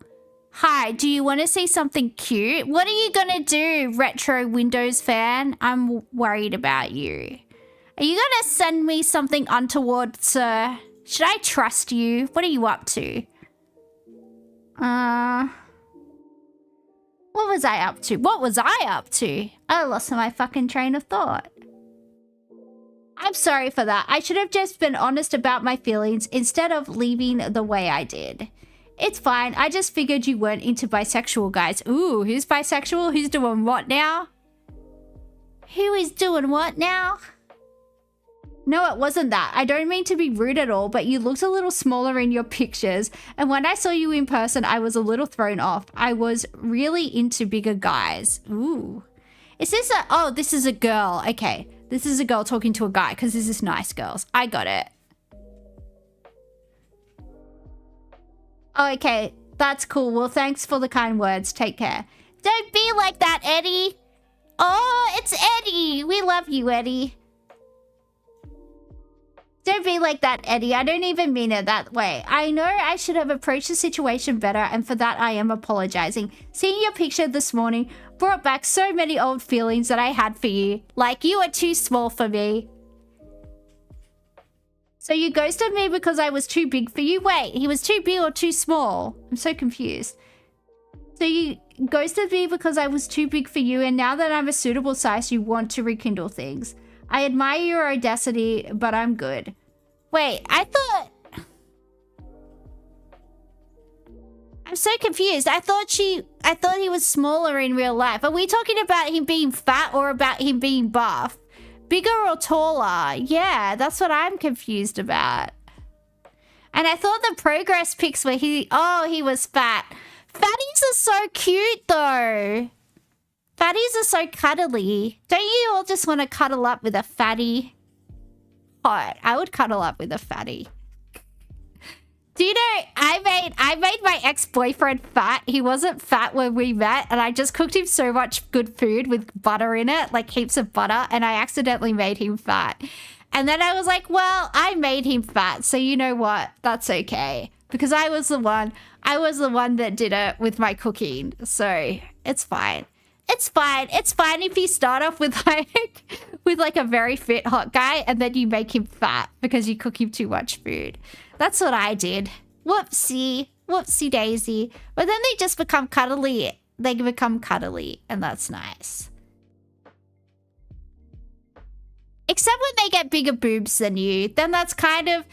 Hi, do you want to see something cute? What are you gonna do, retro Windows fan? I'm worried about you. Are you gonna send me something untoward, sir? Should I trust you? What are you up to? What was I up to? What was I up to? I lost my fucking train of thought. I'm sorry for that. I should have just been honest about my feelings instead of leaving the way I did. It's fine. I just figured you weren't into bisexual guys. Ooh, who's bisexual? Who's doing what now? Who is doing what now? No, it wasn't that. I don't mean to be rude at all, but you looked a little smaller in your pictures. And when I saw you in person, I was a little thrown off. I was really into bigger guys. Ooh. Is this a... Oh, this is a girl. Okay. This is a girl talking to a guy because this is nice girls. I got it. Oh, okay. That's cool. Well, thanks for the kind words. Take care. Don't be like that, Eddie. Oh, it's Eddie. We love you, Eddie. Don't be like that, Eddie. I don't even mean it that way. I know I should have approached the situation better, and for that I am apologizing. Seeing your picture this morning brought back so many old feelings that I had for you. Like, you are too small for me. So you ghosted me because I was too big for you? Wait, he was too big or too small? I'm so confused. So you ghosted me because I was too big for you, and now that I'm a suitable size, you want to rekindle things. I admire your audacity, but I'm good. Wait, I thought... I'm so confused. I thought he was smaller in real life. Are we talking about him being fat or about him being buff? Bigger or taller? Yeah, that's what I'm confused about. And I thought the progress pics were he was fat. Fatties are so cute though. Fatties are so cuddly. Don't you all just want to cuddle up with a fatty? Hot. I would cuddle up with a fatty. Do you know, I made my ex-boyfriend fat. He wasn't fat when we met, and I just cooked him so much good food with butter in it, like heaps of butter, and I accidentally made him fat. And then I was like, well, I made him fat, so you know what? That's okay. Because I was the one that did it with my cooking. So it's fine. It's fine. It's fine if you start off with like a very fit hot guy and then you make him fat because you cook him too much food. That's what I did. Whoopsie. Whoopsie daisy. But then they just become cuddly. They become cuddly, and that's nice. Except when they get bigger boobs than you, then that's kind of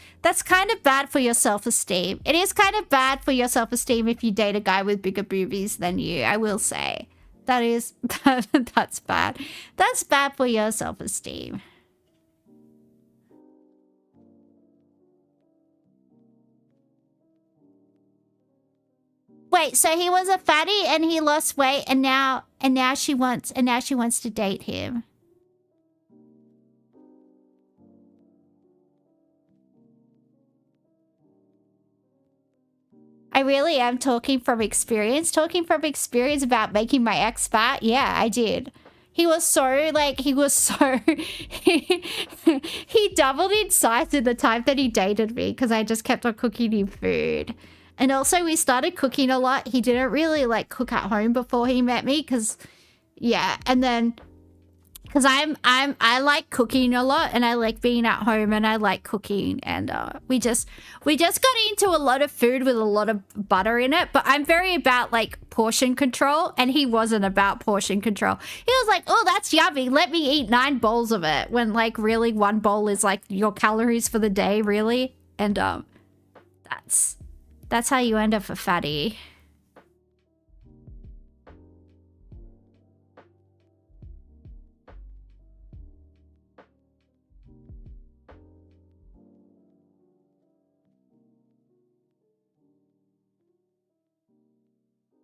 bad for your self-esteem. It is kind of bad for your self-esteem if you date a guy with bigger boobies than you, I will say. That's bad. That's bad for your self-esteem. Wait, so he was a fatty and he lost weight and now she wants to date him. I really am talking from experience about making my ex fat. Yeah, I did. He doubled in size in the time that he dated me because I just kept on cooking him food. And also we started cooking a lot. He didn't really like cook at home before he met me because, yeah. And then Because I like cooking a lot, and I like being at home, and I like cooking, and we just got into a lot of food with a lot of butter in it. But I'm very about like portion control, and he wasn't about portion control. He was like, "Oh, that's yummy. Let me eat 9 bowls of it." When like really 1 bowl is like your calories for the day, really, and that's how you end up a fatty.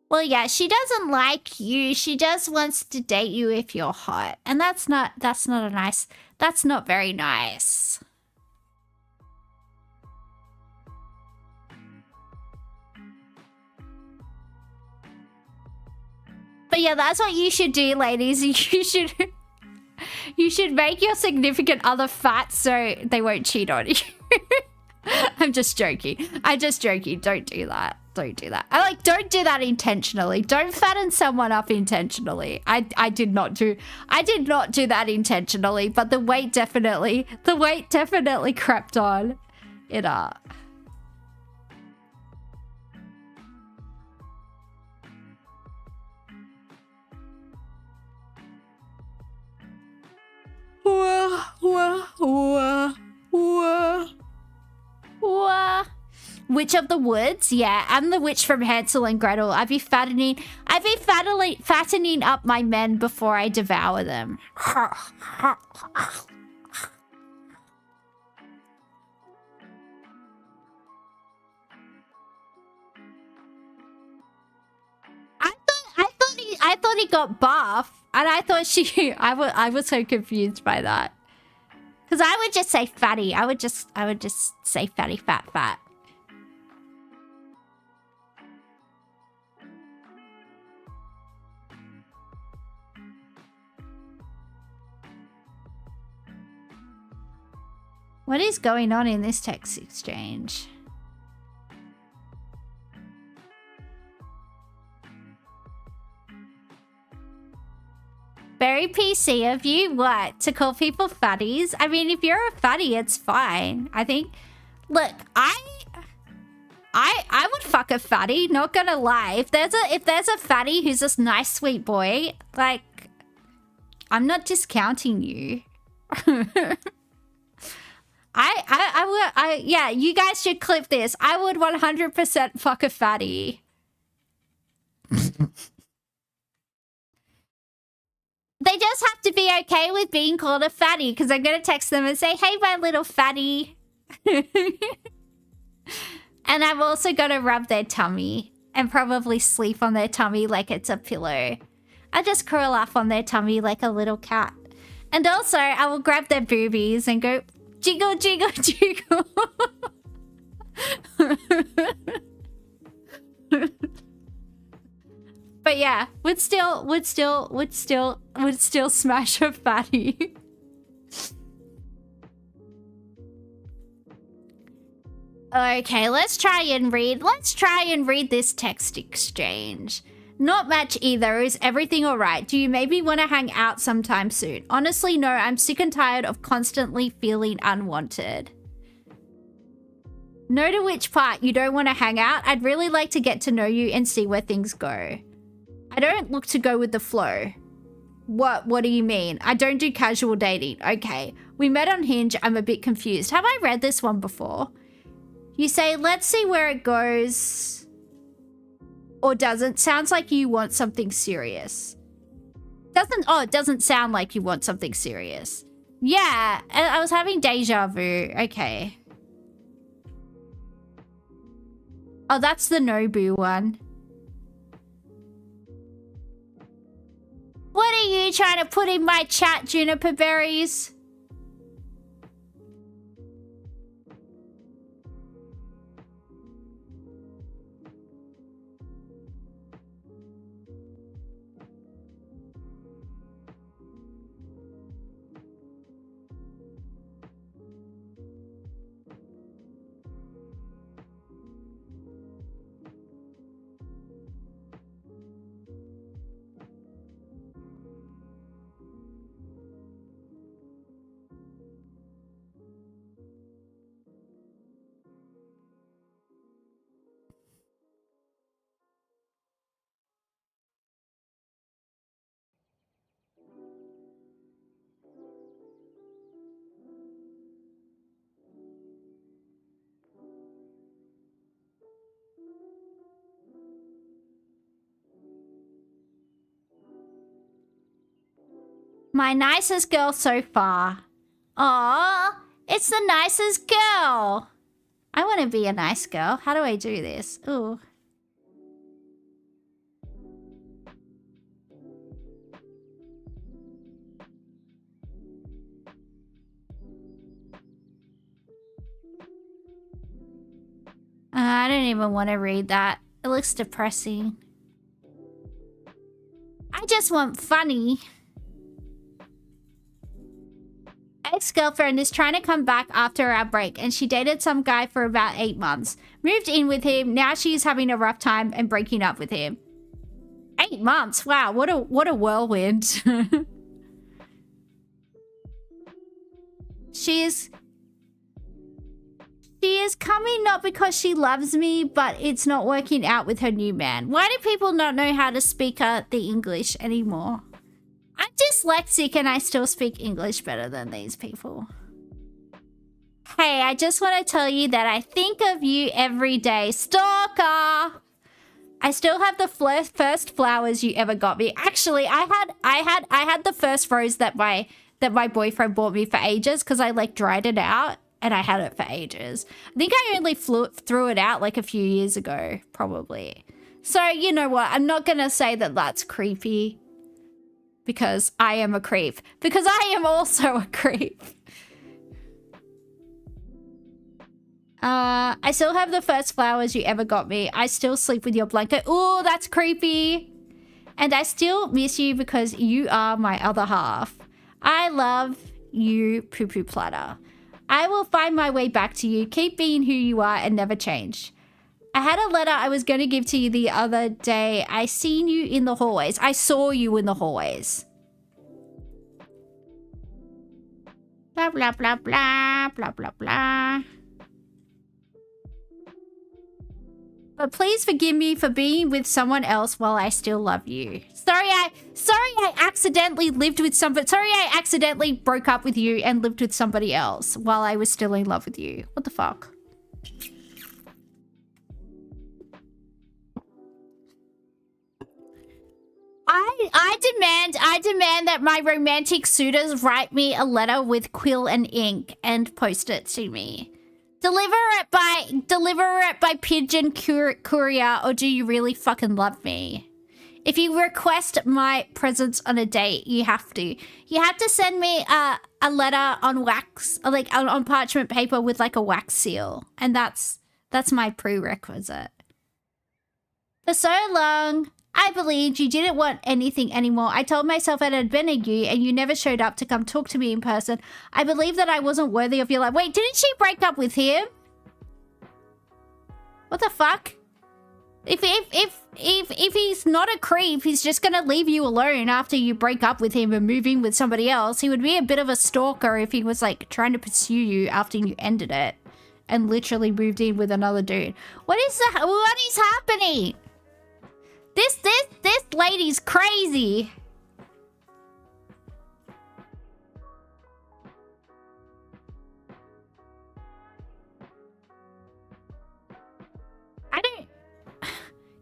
Well, yeah, she doesn't like you. She just wants to date you if you're hot. And that's not very nice. But yeah, that's what you should do, ladies. You should make your significant other fat so they won't cheat on you. I'm just joking. I'm just joking. Don't do that. Don't do that. Don't do that intentionally. Don't fatten someone up intentionally. I did not do that intentionally, but the weight definitely crept on. It Witch of the Woods? Yeah, I'm the witch from Hansel and Gretel. I'd be fattening up my men before I devour them. I thought he got buff, and I thought I was so confused by that. Because I would just say fatty. I would just say fatty, fat. What is going on in this text exchange? Very PC of you. What? To call people fatties? I mean, if you're a fatty, it's fine. I think... Look, I would fuck a fatty, not gonna lie. If there's a fatty who's this nice, sweet boy, like... I'm not discounting you. Yeah, you guys should clip this. I would 100% fuck a fatty. They just have to be okay with being called a fatty, because I'm going to text them and say, hey, my little fatty. And I'm also going to rub their tummy and probably sleep on their tummy like it's a pillow. I just curl up on their tummy like a little cat. And also, I will grab their boobies and go, jiggle, jiggle, jiggle. But yeah, would still smash a fatty. Okay, let's try and read this text exchange. Not match either. Is everything alright? Do you maybe want to hang out sometime soon? Honestly, no. I'm sick and tired of constantly feeling unwanted. No to which part you don't want to hang out? I'd really like to get to know you and see where things go. I don't look to go with the flow. What do you mean? I don't do casual dating. Okay. We met on Hinge. I'm a bit confused. Have I read this one before? You say, let's see where it goes. Or doesn't. Sounds like you want something serious. It doesn't sound like you want something serious. Yeah, I was having deja vu. Okay. Oh, that's the Nobu one. What are you trying to put in my chat, Juniper Berries? My nicest girl so far. Aw, it's the nicest girl. I want to be a nice girl. How do I do this? Ooh. I don't even want to read that. It looks depressing. I just want funny. Ex-girlfriend is trying to come back after our break, and she dated some guy for about 8 months. Moved in with him. Now she's having a rough time and breaking up with him. 8 months. Wow, what a whirlwind. She is coming not because she loves me, but it's not working out with her new man. Why do people not know how to speak the English anymore? I'm dyslexic and I still speak English better than these people. Hey, I just want to tell you that I think of you every day. Stalker! I still have the first flowers you ever got me. Actually, I had the first rose that my boyfriend bought me for ages because I like dried it out and I had it for ages. I think I only threw it out like a few years ago, probably. So, you know what? I'm not going to say that that's creepy. Because I am a creep. Because I am also a creep. I still have the first flowers you ever got me. I still sleep with your blanket. Ooh, that's creepy. And I still miss you because you are my other half. I love you, poo poo platter. I will find my way back to you. Keep being who you are and never change. I had a letter I was going to give to you the other day. I seen you in the hallways. I saw you in the hallways. Blah, blah, blah, blah, blah, blah, blah. But please forgive me for being with someone else while I still love you. Sorry I accidentally lived with somebody. Sorry I accidentally broke up with you and lived with somebody else while I was still in love with you. What the fuck? I demand that my romantic suitors write me a letter with quill and ink and post it to me. Deliver it by pigeon courier, or do you really fucking love me? If you request my presence on a date, you have to. You have to send me a letter on wax, like on parchment paper with like a wax seal, and that's my prerequisite. For so long, I believed you didn't want anything anymore. I told myself it had been a year and you never showed up to come talk to me in person. I believed that I wasn't worthy of your love. Wait, didn't she break up with him? What the fuck? If he's not a creep, he's just gonna leave you alone after you break up with him and move in with somebody else. He would be a bit of a stalker if he was like trying to pursue you after you ended it and literally moved in with another dude. What is happening? This lady's crazy.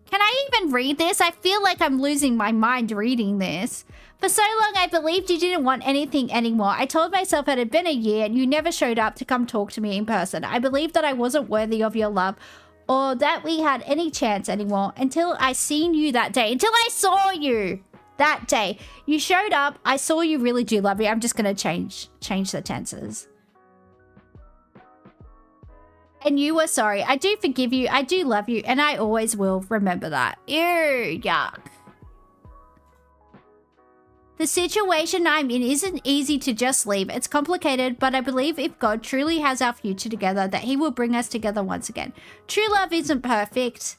Can I even read this? I feel like I'm losing my mind reading this. For so long, I believed you didn't want anything anymore. I told myself it had been a year and you never showed up to come talk to me in person. I believed that I wasn't worthy of your love or that we had any chance anymore until I seen you that day. Until I saw you that day. You showed up. I saw you really do love me. I'm just going to change the tenses. And you were sorry. I do forgive you. I do love you. And I always will remember that. Ew, yuck. The situation I'm in isn't easy to just leave. It's complicated, but I believe if God truly has our future together, that he will bring us together once again. True love isn't perfect.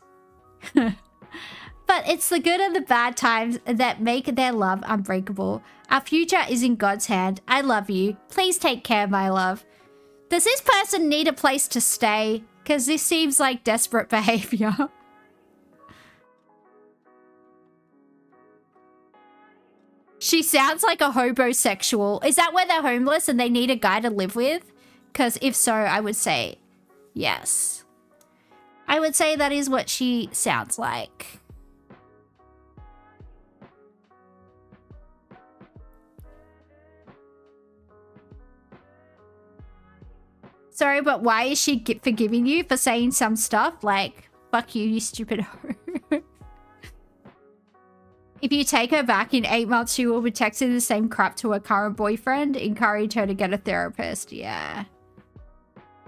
But it's the good and the bad times that make their love unbreakable. Our future is in God's hand. I love you. Please take care, my love. Does this person need a place to stay? Because this seems like desperate behavior. She sounds like a hobosexual. Is that where they're homeless and they need a guy to live with? Because if so, I would say yes. I would say that is what she sounds like. Sorry, but why is she forgiving you for saying some stuff? Like, fuck you, you stupid hoe. If you take her back in 8 months, she will be texting the same crap to her current boyfriend. Encourage her to get a therapist. Yeah.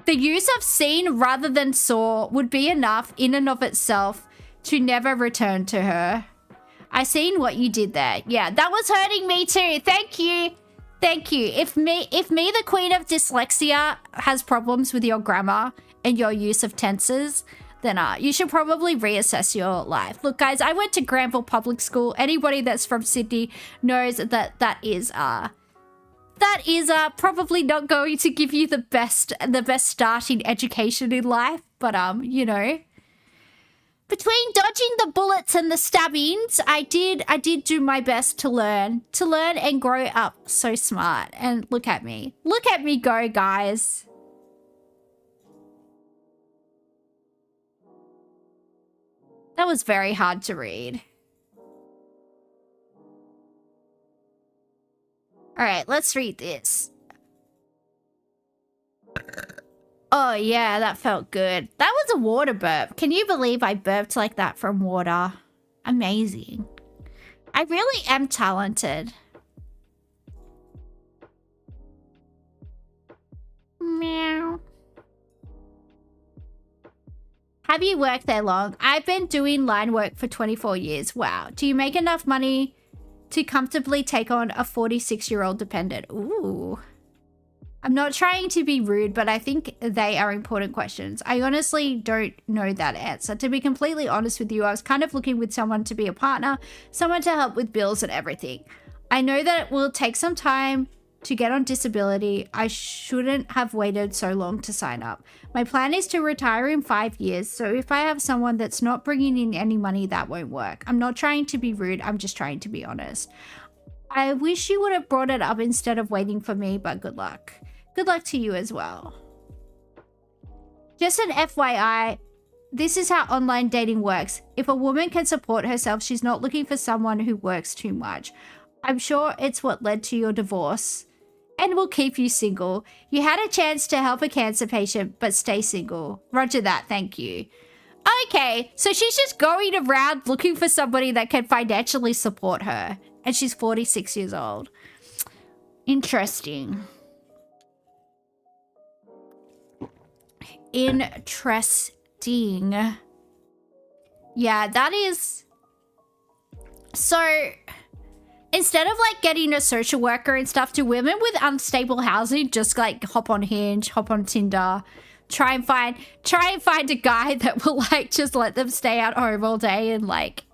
The use of seen rather than saw would be enough in and of itself to never return to her. I seen what you did there. Yeah, that was hurting me too. Thank you. Thank you. If me, the queen of dyslexia, has problems with your grammar and your use of tenses, then you should probably reassess your life. Look, guys, I went to Granville Public School. Anybody that's from Sydney knows that that is probably not going to give you the best start in education in life. But you know, between dodging the bullets and the stabbings, I did do my best to learn and grow up so smart. And look at me go, guys. That was very hard to read. All right, let's read this. Oh, yeah, that felt good. That was a water burp. Can you believe I burped like that from water? Amazing. I really am talented. Meow. Have you worked there long? I've been doing line work for 24 years. Wow. Do you make enough money to comfortably take on a 46-year-old dependent? Ooh. I'm not trying to be rude, but I think they are important questions. I honestly don't know that answer. To be completely honest with you, I was kind of looking with someone to be a partner, someone to help with bills and everything. I know that it will take some time to get on disability. I shouldn't have waited so long to sign up. My plan is to retire in 5 years, so if I have someone that's not bringing in any money, that won't work. I'm not trying to be rude, I'm just trying to be honest. I wish you would have brought it up instead of waiting for me, but good luck. Good luck to you as well. Just an FYI, this is how online dating works. If a woman can support herself, she's not looking for someone who works too much. I'm sure it's what led to your divorce and will keep you single. You had a chance to help a cancer patient, but stay single. Roger that, thank you. Okay, so she's just going around looking for somebody that can financially support her. And she's 46 years old. Interesting. Interesting. Yeah, that is... So... Instead of like getting a social worker and stuff, do women with unstable housing just like hop on Hinge, hop on Tinder, try and find a guy that will like just let them stay at home all day and like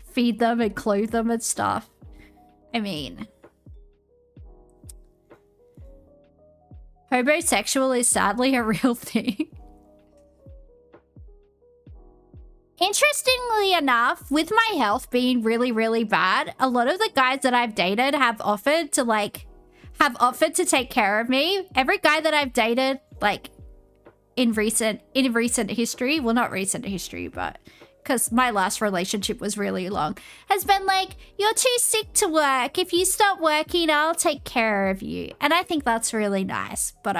feed them and clothe them and stuff? I mean, homosexual is sadly a real thing. Interestingly enough, with my health being really, really bad, a lot of the guys that I've dated have offered to take care of me. Every guy that I've dated, like in recent history, well, not recent history, but because my last relationship was really long, has been like, you're too sick to work. If you stop working, I'll take care of you. And I think that's really nice. But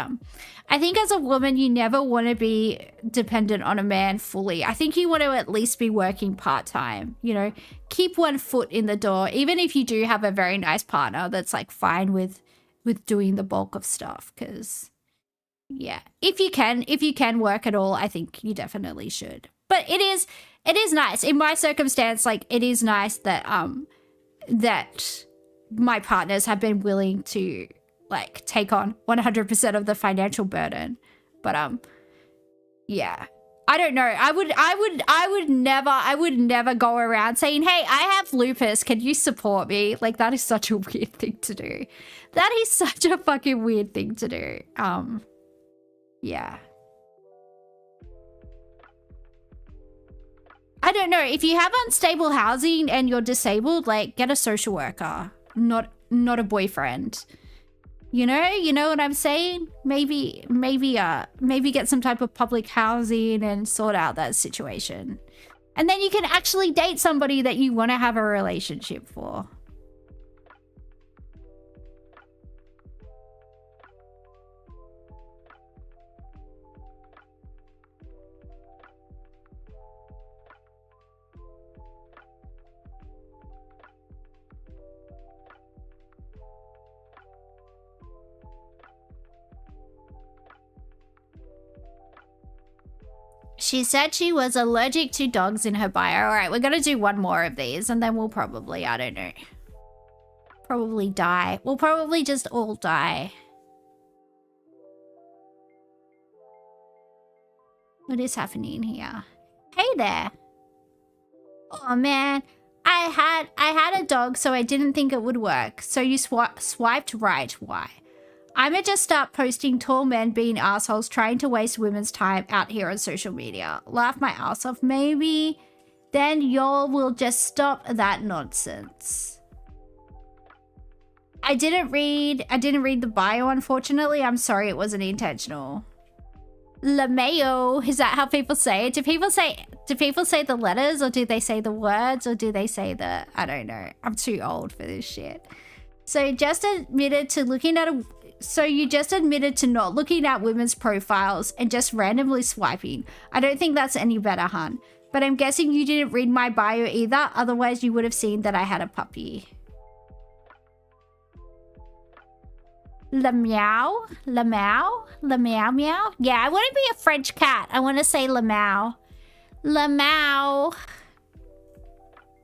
I think as a woman, you never want to be dependent on a man fully. I think you want to at least be working part-time, you know, keep one foot in the door, even if you do have a very nice partner that's like fine with doing the bulk of stuff. Because yeah, if you can work at all, I think you definitely should. But it is nice in my circumstance. Like, it is nice that that my partners have been willing to like take on 100% of the financial burden. But yeah, I don't know. I would never go around saying, hey, I have lupus, can you support me? Like, that is such a weird thing to do. That is such a fucking weird thing to do. Yeah. I don't know. If you have unstable housing and you're disabled, like, get a social worker, not a boyfriend. You know what I'm saying? Maybe get some type of public housing and sort out that situation. And then you can actually date somebody that you want to have a relationship for. She said she was allergic to dogs in her bio. All right, we're going to do one more of these and then we'll probably, I don't know, probably die. We'll probably just all die. What is happening here? Hey there. Oh man, I had a dog, so I didn't think it would work. So you swiped right. Why? I'ma just start posting tall men being assholes trying to waste women's time out here on social media. Laugh my ass off. Maybe then y'all will just stop that nonsense. I didn't read the bio, unfortunately. I'm sorry, it wasn't intentional. LaMayo, is that how people say it? Do people say the letters, or do they say the words, or do they say the, I don't know. I'm too old for this shit. So you just admitted to not looking at women's profiles and just randomly swiping. I don't think that's any better, hun. But I'm guessing you didn't read my bio either, otherwise you would have seen that I had a puppy. La meow, la meow, la meow meow. Yeah, I want to be a French cat. I want to say la meow. La meow.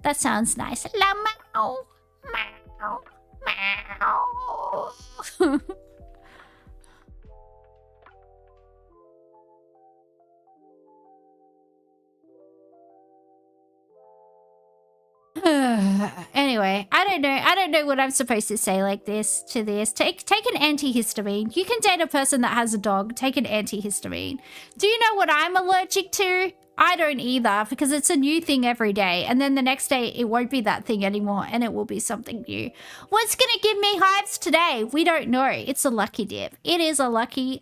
That sounds nice. La meow, meow, meow. Anyway, I don't know what I'm supposed to say like this to this. Take an antihistamine. You can date a person that has a dog. Take an antihistamine. Do you know what I'm allergic to? I don't either, because it's a new thing every day, and then the next day it won't be that thing anymore and it will be something new. What's gonna give me hives today? We don't know. It's a lucky dip. It is a lucky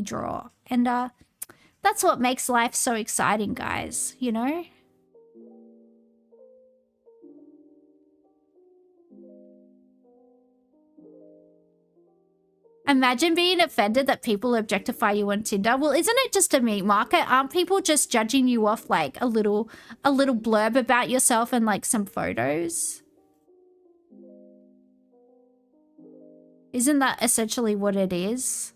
draw. And that's what makes life so exciting, guys, you know? Imagine being offended that people objectify you on Tinder. Well, isn't it just a meat market? Aren't people just judging you off like a little blurb about yourself and like some photos? Isn't that essentially what it is?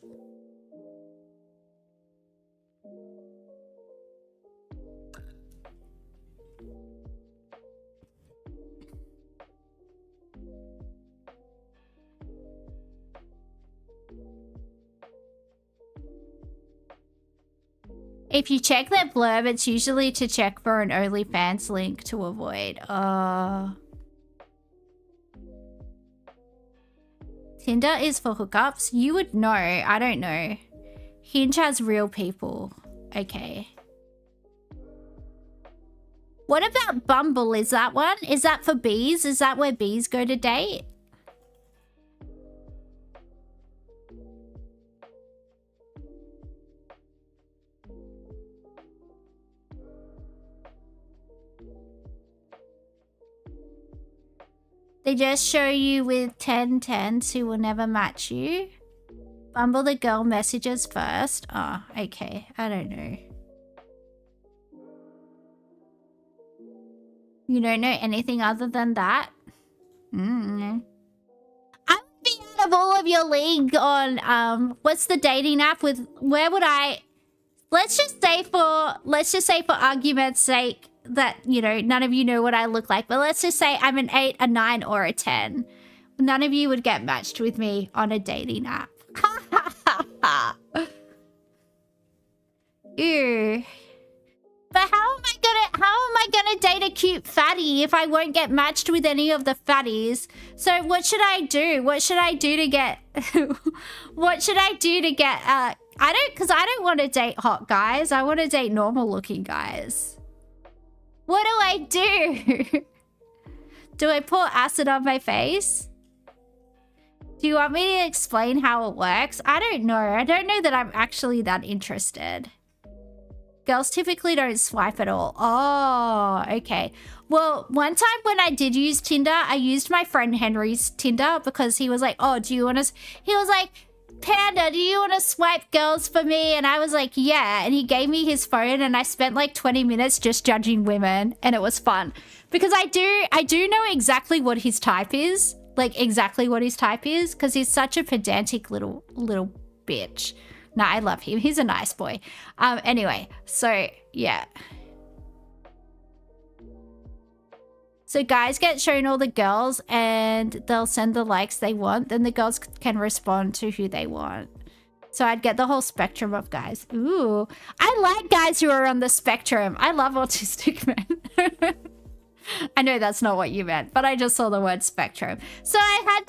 If you check that blurb, it's usually to check for an OnlyFans link to avoid. Tinder is for hookups? You would know. I don't know. Hinge has real people. Okay. What about Bumble? Is that one? Is that for bees? Is that where bees go to date? They just show you with 10/10s who will never match you. Bumble the girl messages first. Oh, okay. I don't know. You don't know anything other than that? I would be out of all of your league on what's the dating app with, where would I, let's just say for argument's sake that, you know, none of you know what I look like, but let's just say I'm an 8, a 9, or a 10. None of you would get matched with me on a dating app. Ew. But how am I gonna date a cute fatty if I won't get matched with any of the fatties? So what should I do? What should I do to get because I don't want to date hot guys. I want to date normal looking guys. What do I do? Do I pour acid on my face? Do you want me to explain how it works? I don't know. I don't know that I'm actually that interested. Girls typically don't swipe at all. Oh, okay. Well, one time when I did use Tinder, I used my friend Henry's Tinder because he was like, oh, do you want to... He was like, Panda, do you want to swipe girls for me? And I was like, yeah. And he gave me his phone and I spent like 20 minutes just judging women. And it was fun. Because I do know exactly what his type is. Like, exactly what his type is. Because he's such a pedantic little bitch. Nah, I love him. He's a nice boy. Anyway, so yeah. So guys get shown all the girls and they'll send the likes they want. Then the girls can respond to who they want. So I'd get the whole spectrum of guys. Ooh, I like guys who are on the spectrum. I love autistic men. I know that's not what you meant, but I just saw the word spectrum. So I had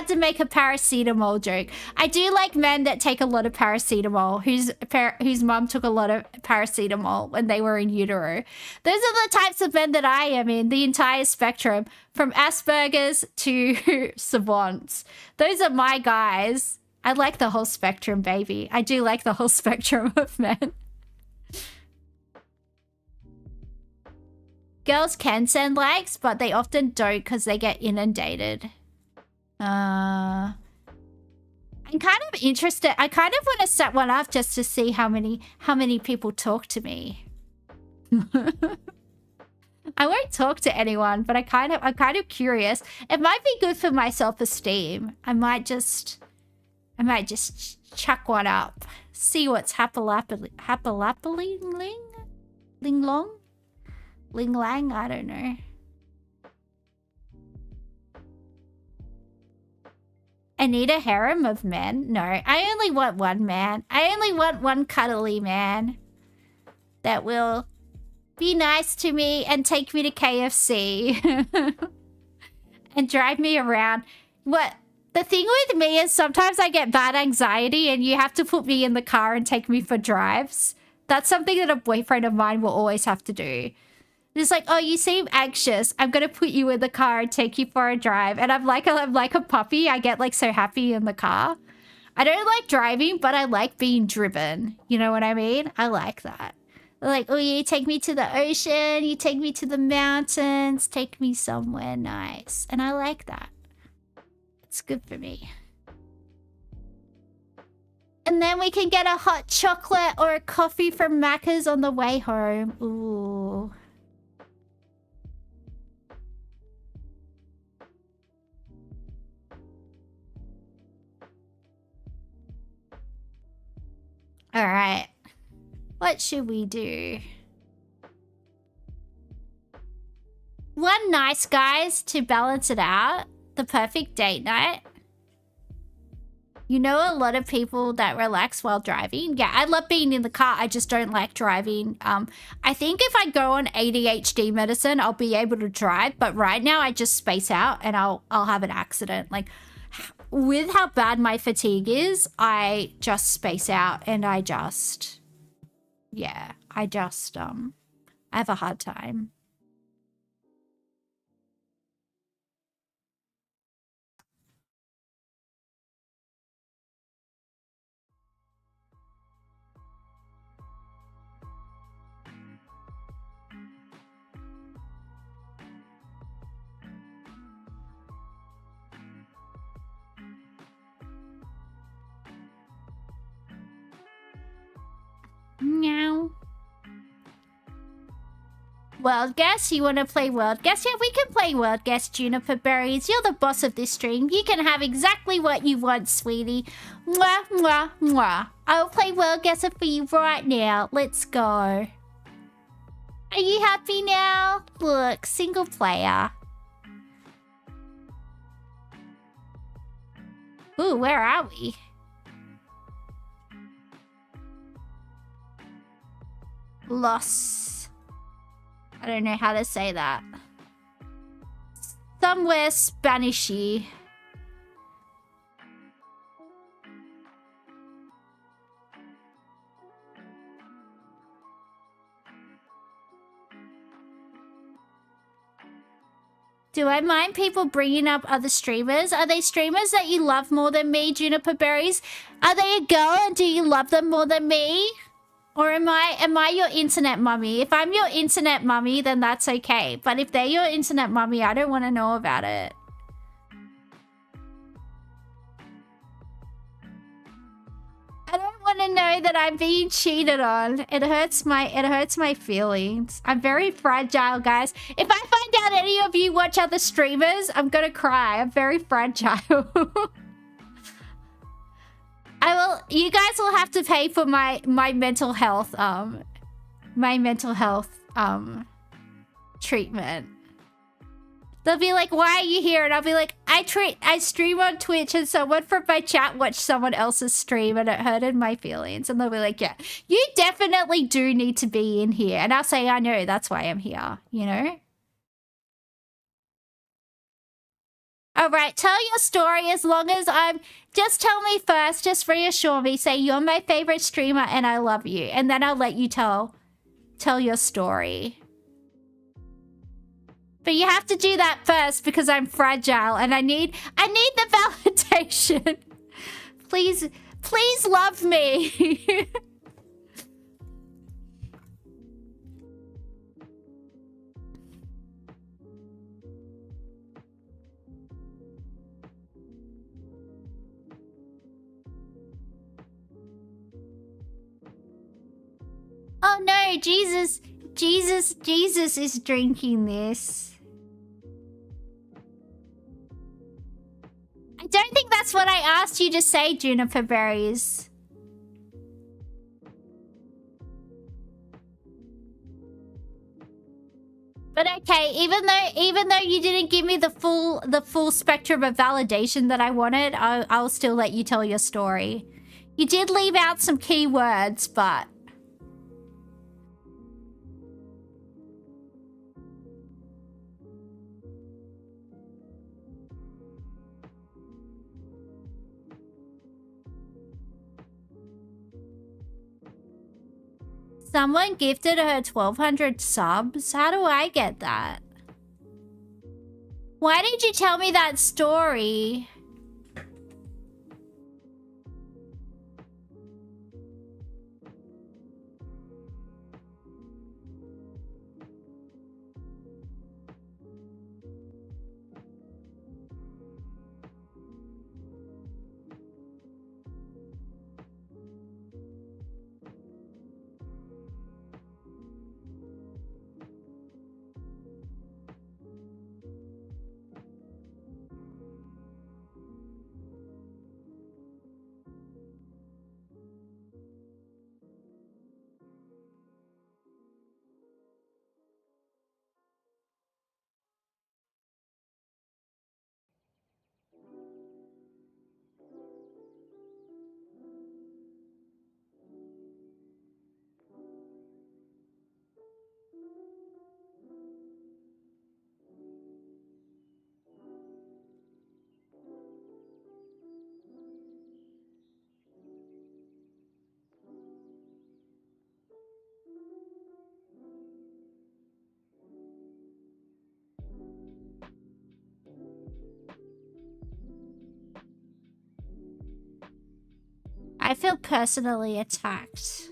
to make a paracetamol joke. I do like men that take a lot of paracetamol, whose mum took a lot of paracetamol when they were in utero. Those are the types of men that I am in, the entire spectrum, from Asperger's to savants. Those are my guys. I like the whole spectrum, baby. I do like the whole spectrum of men. Girls can send likes, but they often don't because they get inundated. I'm kind of interested. I kind of want to set one up just to see how many people talk to me. I won't talk to anyone, but I'm kind of curious. It might be good for my self-esteem. I might just chuck one up. See what's happalapping ling long? Ling lang? I don't know. I need a harem of men? No, I only want one man. I only want one cuddly man that will be nice to me and take me to KFC and drive me around. What? The thing with me is sometimes I get bad anxiety and you have to put me in the car and take me for drives. That's something that a boyfriend of mine will always have to do. It's like, oh, you seem anxious. I'm going to put you in the car and take you for a drive. And I'm like a puppy. I get like so happy in the car. I don't like driving, but I like being driven. You know what I mean? I like that. Like, oh, you take me to the ocean. You take me to the mountains. Take me somewhere nice. And I like that. It's good for me. And then we can get a hot chocolate or a coffee from Macca's on the way home. Ooh. All right. What should we do? One nice, guys, to balance it out. The perfect date night. You know a lot of people that relax while driving. Yeah, I love being in the car. I just don't like driving. I think if I go on ADHD medicine, I'll be able to drive. But right now, I just space out and I'll have an accident. Like, with how bad my fatigue is, I just space out and I have a hard time. Meow. World Guess? You want to play World Guess? Yeah, we can play World Guess, Juniper Berries. You're the boss of this stream. You can have exactly what you want, sweetie. Mwah, mwah, mwah. I'll play World Guesser for you right now. Let's go. Are you happy now? Look, single player. Ooh, where are we? Los. I don't know how to say that. Somewhere Spanishy. Do I mind people bringing up other streamers? Are they streamers that you love more than me, Juniper Berries? Are they a girl and do you love them more than me? Or am I your internet mummy? If I'm your internet mummy, then that's okay. But if they're your internet mummy, I don't want to know about it. I don't want to know that I'm being cheated on. It hurts my feelings. I'm very fragile, guys. If I find out any of you watch other streamers, I'm gonna cry. I'm very fragile. I will, you guys will have to pay for my mental health treatment. They'll be like, why are you here? And I'll be like, I stream on Twitch and someone from my chat watched someone else's stream and it hurted my feelings. And they'll be like, yeah, you definitely do need to be in here. And I'll say, I know, that's why I'm here, you know? All right, tell your story as long as just tell me first, just reassure me, say you're my favorite streamer and I love you. And then I'll let you tell your story. But you have to do that first because I'm fragile and I need the validation. Please love me. Oh no, Jesus is drinking this. I don't think that's what I asked you to say, Juniper Berries. But okay, even though you didn't give me the full spectrum of validation that I wanted, I'll still let you tell your story. You did leave out some key words, but someone gifted her 1,200 subs? How do I get that? Why did you tell me that story? I feel personally attacked.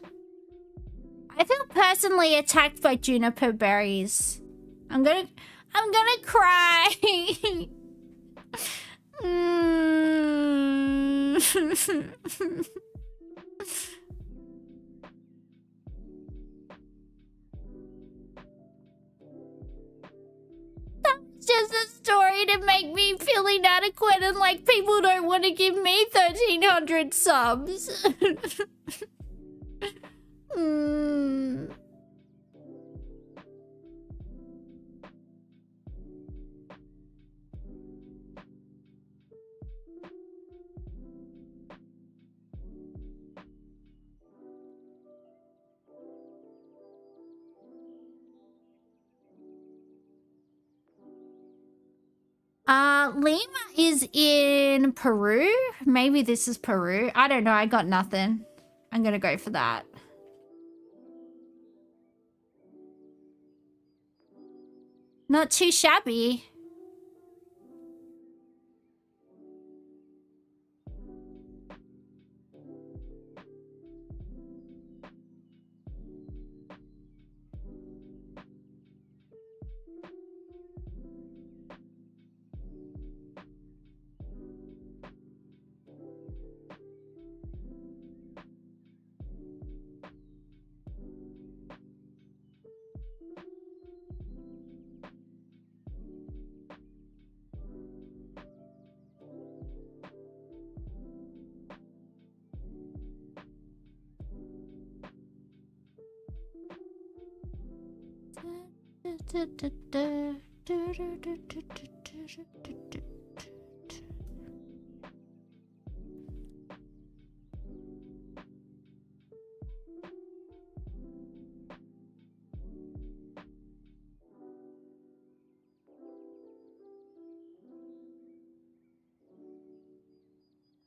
I feel personally attacked by Juniper Berries. I'm gonna cry. That's just a story to make me feel inadequate and like people don't want to give me 1,300 subs. Lima is in Peru. Maybe this is Peru. I don't know. I got nothing. I'm gonna go for that. Not too shabby.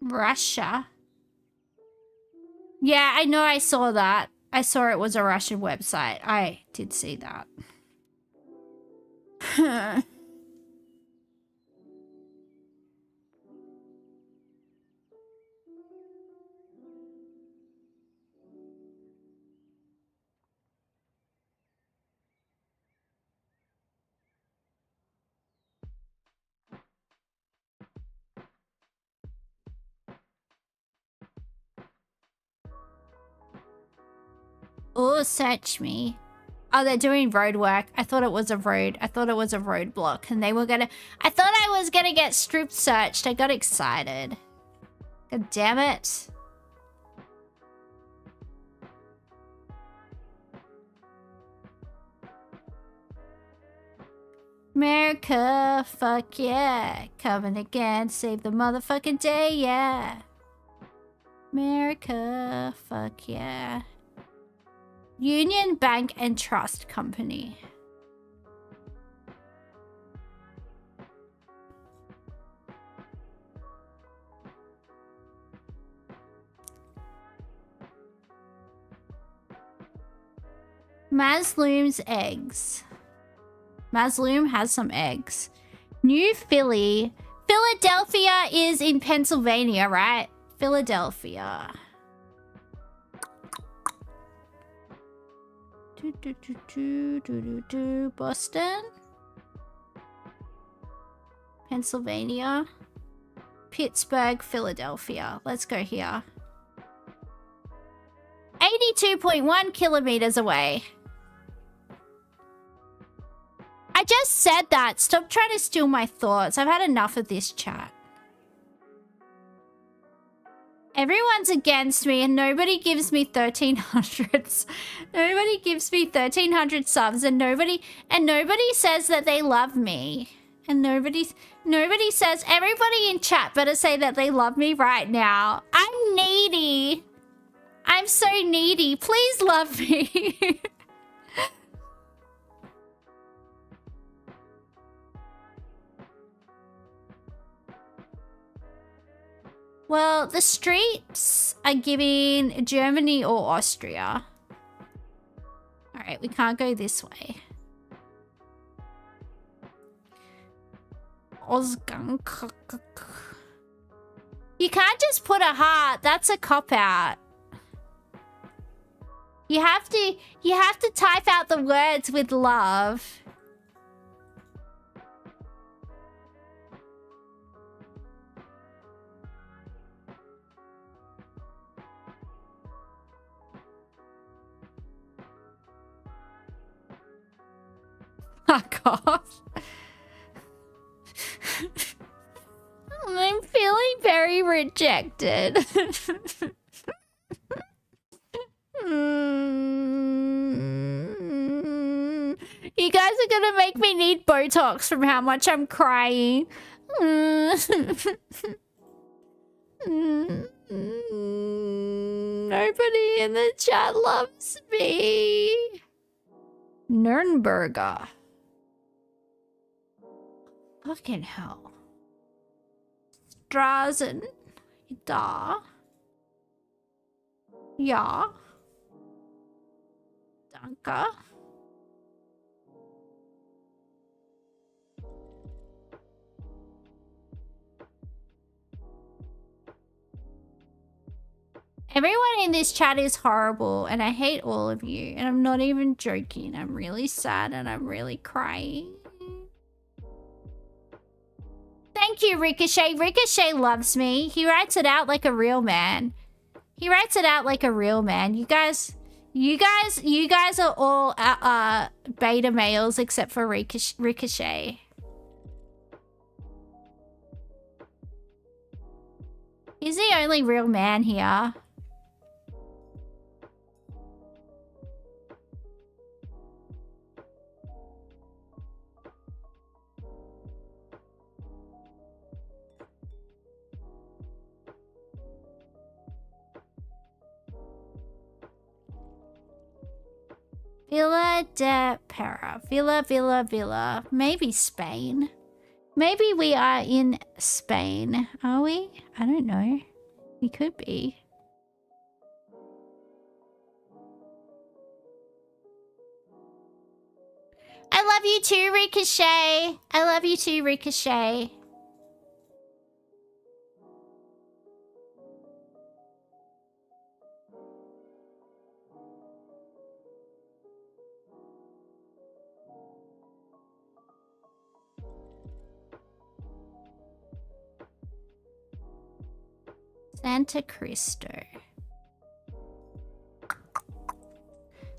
Russia. Yeah, I know, I saw that. I saw it was a Russian website. I did see that. Oh, search me. Oh, they're doing road work. I thought it was a road. I thought it was a roadblock, and they were gonna... I thought I was gonna get strip searched. I got excited. God damn it. America, fuck yeah. Coming again, save the motherfucking day, yeah. America, fuck yeah. Union Bank and Trust Company. Masloom's eggs. Masloom has some eggs. New Philly. Philadelphia is in Pennsylvania, right? Philadelphia. Boston. Pennsylvania. Pittsburgh, Philadelphia. Let's go here. 82.1 kilometers away. I just said that. Stop trying to steal my thoughts. I've had enough of this chat. Everyone's against me and nobody gives me 1300s. Nobody gives me 1300 subs and nobody says that they love me. And nobody says, everybody in chat better say that they love me right now. I'm needy. I'm so needy. Please love me. Well, the streets are giving Germany or Austria. Alright, we can't go this way. You can't just put a heart. That's a cop-out. You have to type out the words with love. Fuck off. I'm feeling very rejected. You guys are gonna make me need Botox from how much I'm crying. Nobody in the chat loves me. Nürnberger. Fucking hell. Straßen. Da. Ja. Danke. Everyone in this chat is horrible and I hate all of you. And I'm not even joking. I'm really sad and I'm really crying. Thank you, Ricochet. Ricochet loves me. He writes it out like a real man. He writes it out like a real man. You guys are all beta males except for Ricochet. He's the only real man here. Villa de Pera. Villa. Maybe Spain. Maybe we are in Spain. Are we? I don't know. We could be. I love you too, Ricochet. I love you too, Ricochet. Santa Cristo.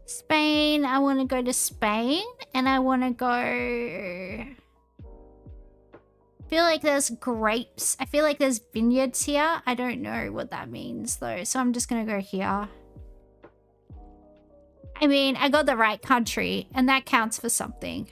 Spain. I want to go to Spain. And I want to go... I feel like there's grapes. I feel like there's vineyards here. I don't know what that means though. So I'm just going to go here. I mean, I got the right country. And that counts for something.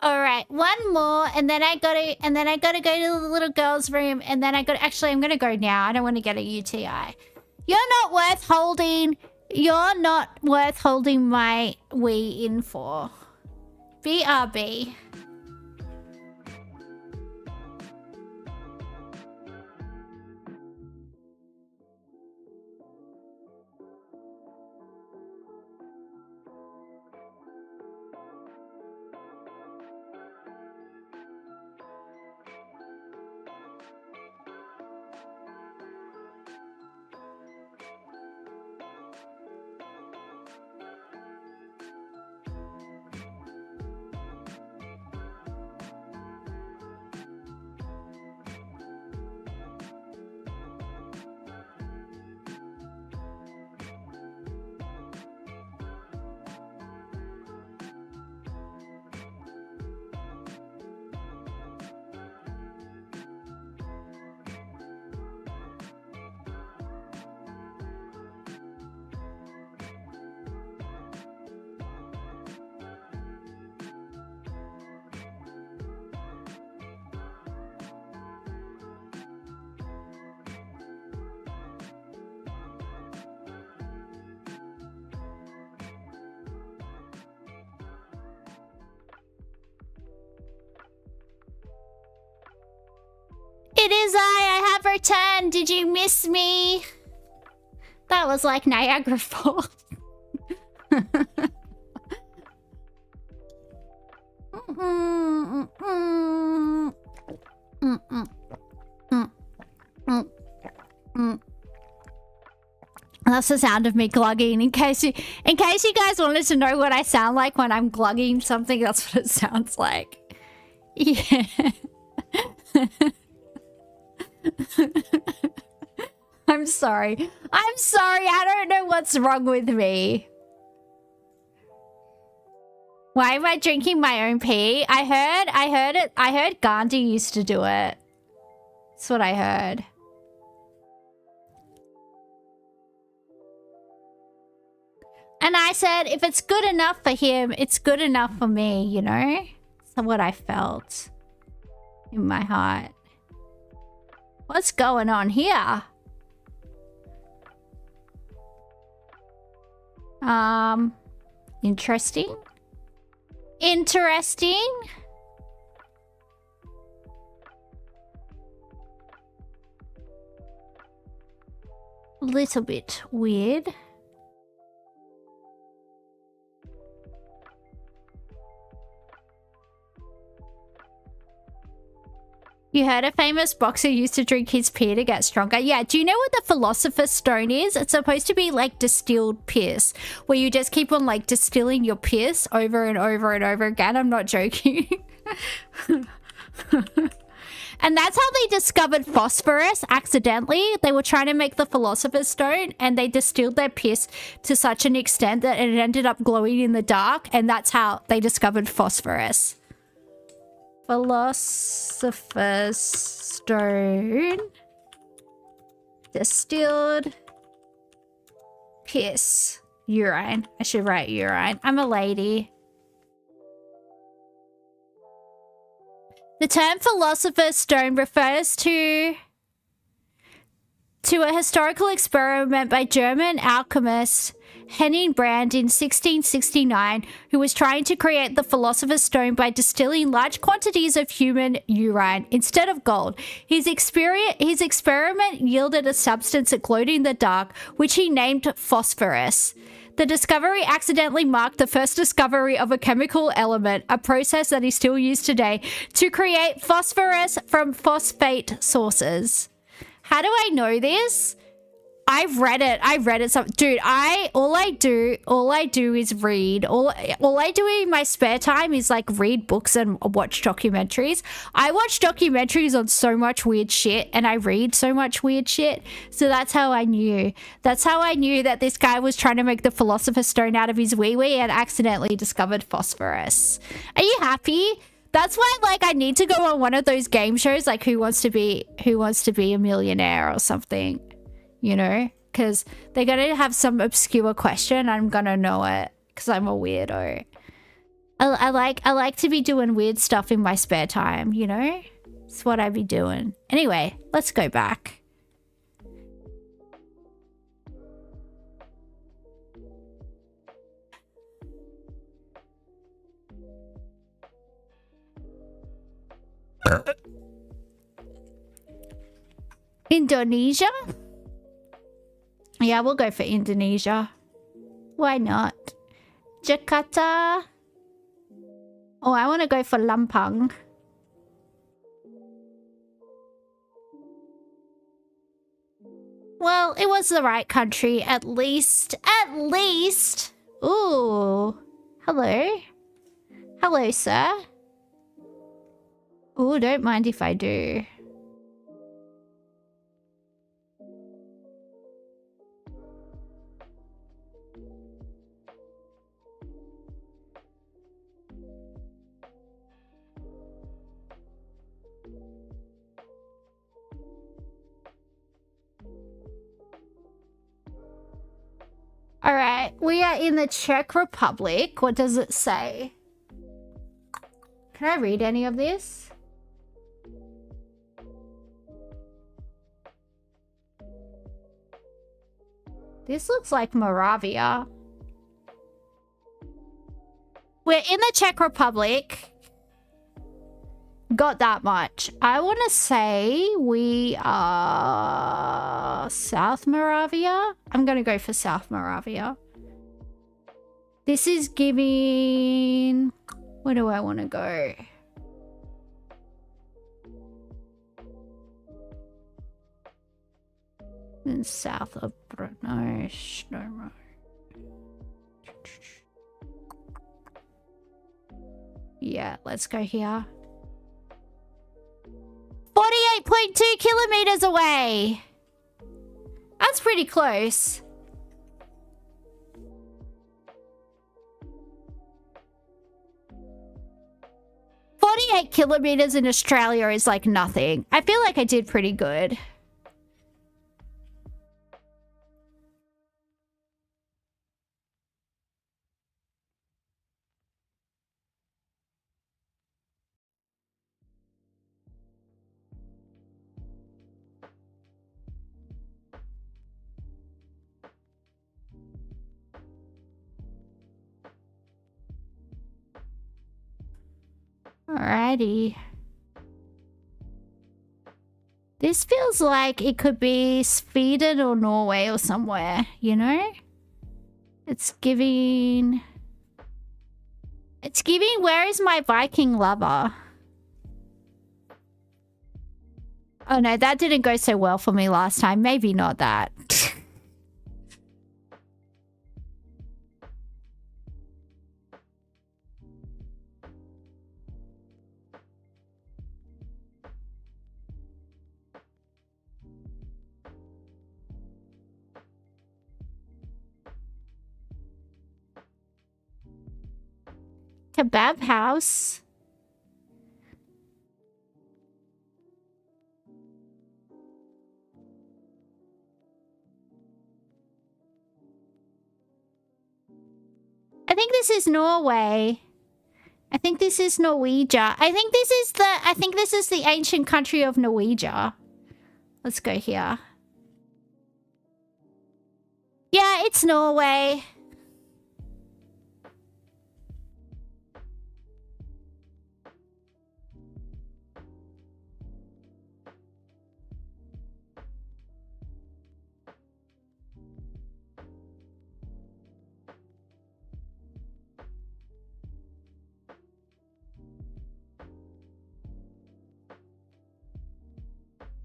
All right, one more, and then I gotta go to the little girl's room, and then actually, I'm gonna go now. I don't want to get a UTI. You're not worth holding. You're not worth holding my Wii in for. BRB. It is I have returned. Did you miss me? That was like Niagara Falls. That's the sound of me glugging. In case you guys wanted to know what I sound like when I'm glugging something, that's what it sounds like. Yeah. I'm sorry. I'm sorry. I don't know what's wrong with me. Why am I drinking my own pee? I heard Gandhi used to do it. That's what I heard. And I said, if it's good enough for him, it's good enough for me, you know? That's what I felt in my heart. What's going on here? Interesting. Interesting. A little bit weird. You heard a famous boxer used to drink his pee to get stronger. Yeah, do you know what the Philosopher's Stone is? It's supposed to be like distilled piss, where you just keep on like distilling your piss over and over and over again. I'm not joking. And that's how they discovered phosphorus accidentally. They were trying to make the Philosopher's Stone and they distilled their piss to such an extent that it ended up glowing in the dark. And that's how they discovered phosphorus. Philosopher's Stone. Distilled piss. Urine. I should write urine. I'm a lady. The term Philosopher's Stone refers to to a historical experiment by German alchemist Henning Brand in 1669, who was trying to create the Philosopher's Stone by distilling large quantities of human urine instead of gold. His experiment yielded a substance that glowed in the dark, which he named phosphorus. The discovery accidentally marked the first discovery of a chemical element, a process that is still used today to create phosphorus from phosphate sources. How do I know this? I've read it. Dude, all I do is read. All I do in my spare time is like read books and watch documentaries. I watch documentaries on so much weird shit and I read so much weird shit. So that's how I knew. That's how I knew that this guy was trying to make the Philosopher's Stone out of his wee-wee and accidentally discovered phosphorus. Are you happy? That's why, like, I need to go on one of those game shows, like Who Wants to Be a Millionaire or something. You know, because they're going to have some obscure question. I'm going to know it because I'm a weirdo. I like to be doing weird stuff in my spare time, you know? It's what I be doing. Anyway, let's go back. Indonesia? Yeah, we'll go for Indonesia. Why not? Jakarta. Oh, I want to go for Lampang. Well, it was the right country, at least. At least. Ooh. Hello. Hello, sir. Ooh, don't mind if I do. All right, we are in the Czech Republic. What does it say? Can I read any of this? This looks like Moravia. We're in the Czech Republic. Got that much. I want to say we are South Moravia. I'm going to go for South Moravia. This is giving... Where do I want to go? In south of Brno. Yeah, let's go here. 48.2 kilometers away. That's pretty close. "48 kilometers in Australia is like nothing." I feel like I did pretty good. Alrighty. This feels like it could be Sweden or Norway or somewhere, you know? It's giving... It's giving, where is my Viking lover? Oh no, that didn't go so well for me last time. Maybe not that. Kebab house. I think this is Norway. I think this is Norwegia. I think this is the ancient country of Norwegia. Let's go here. Yeah, it's Norway.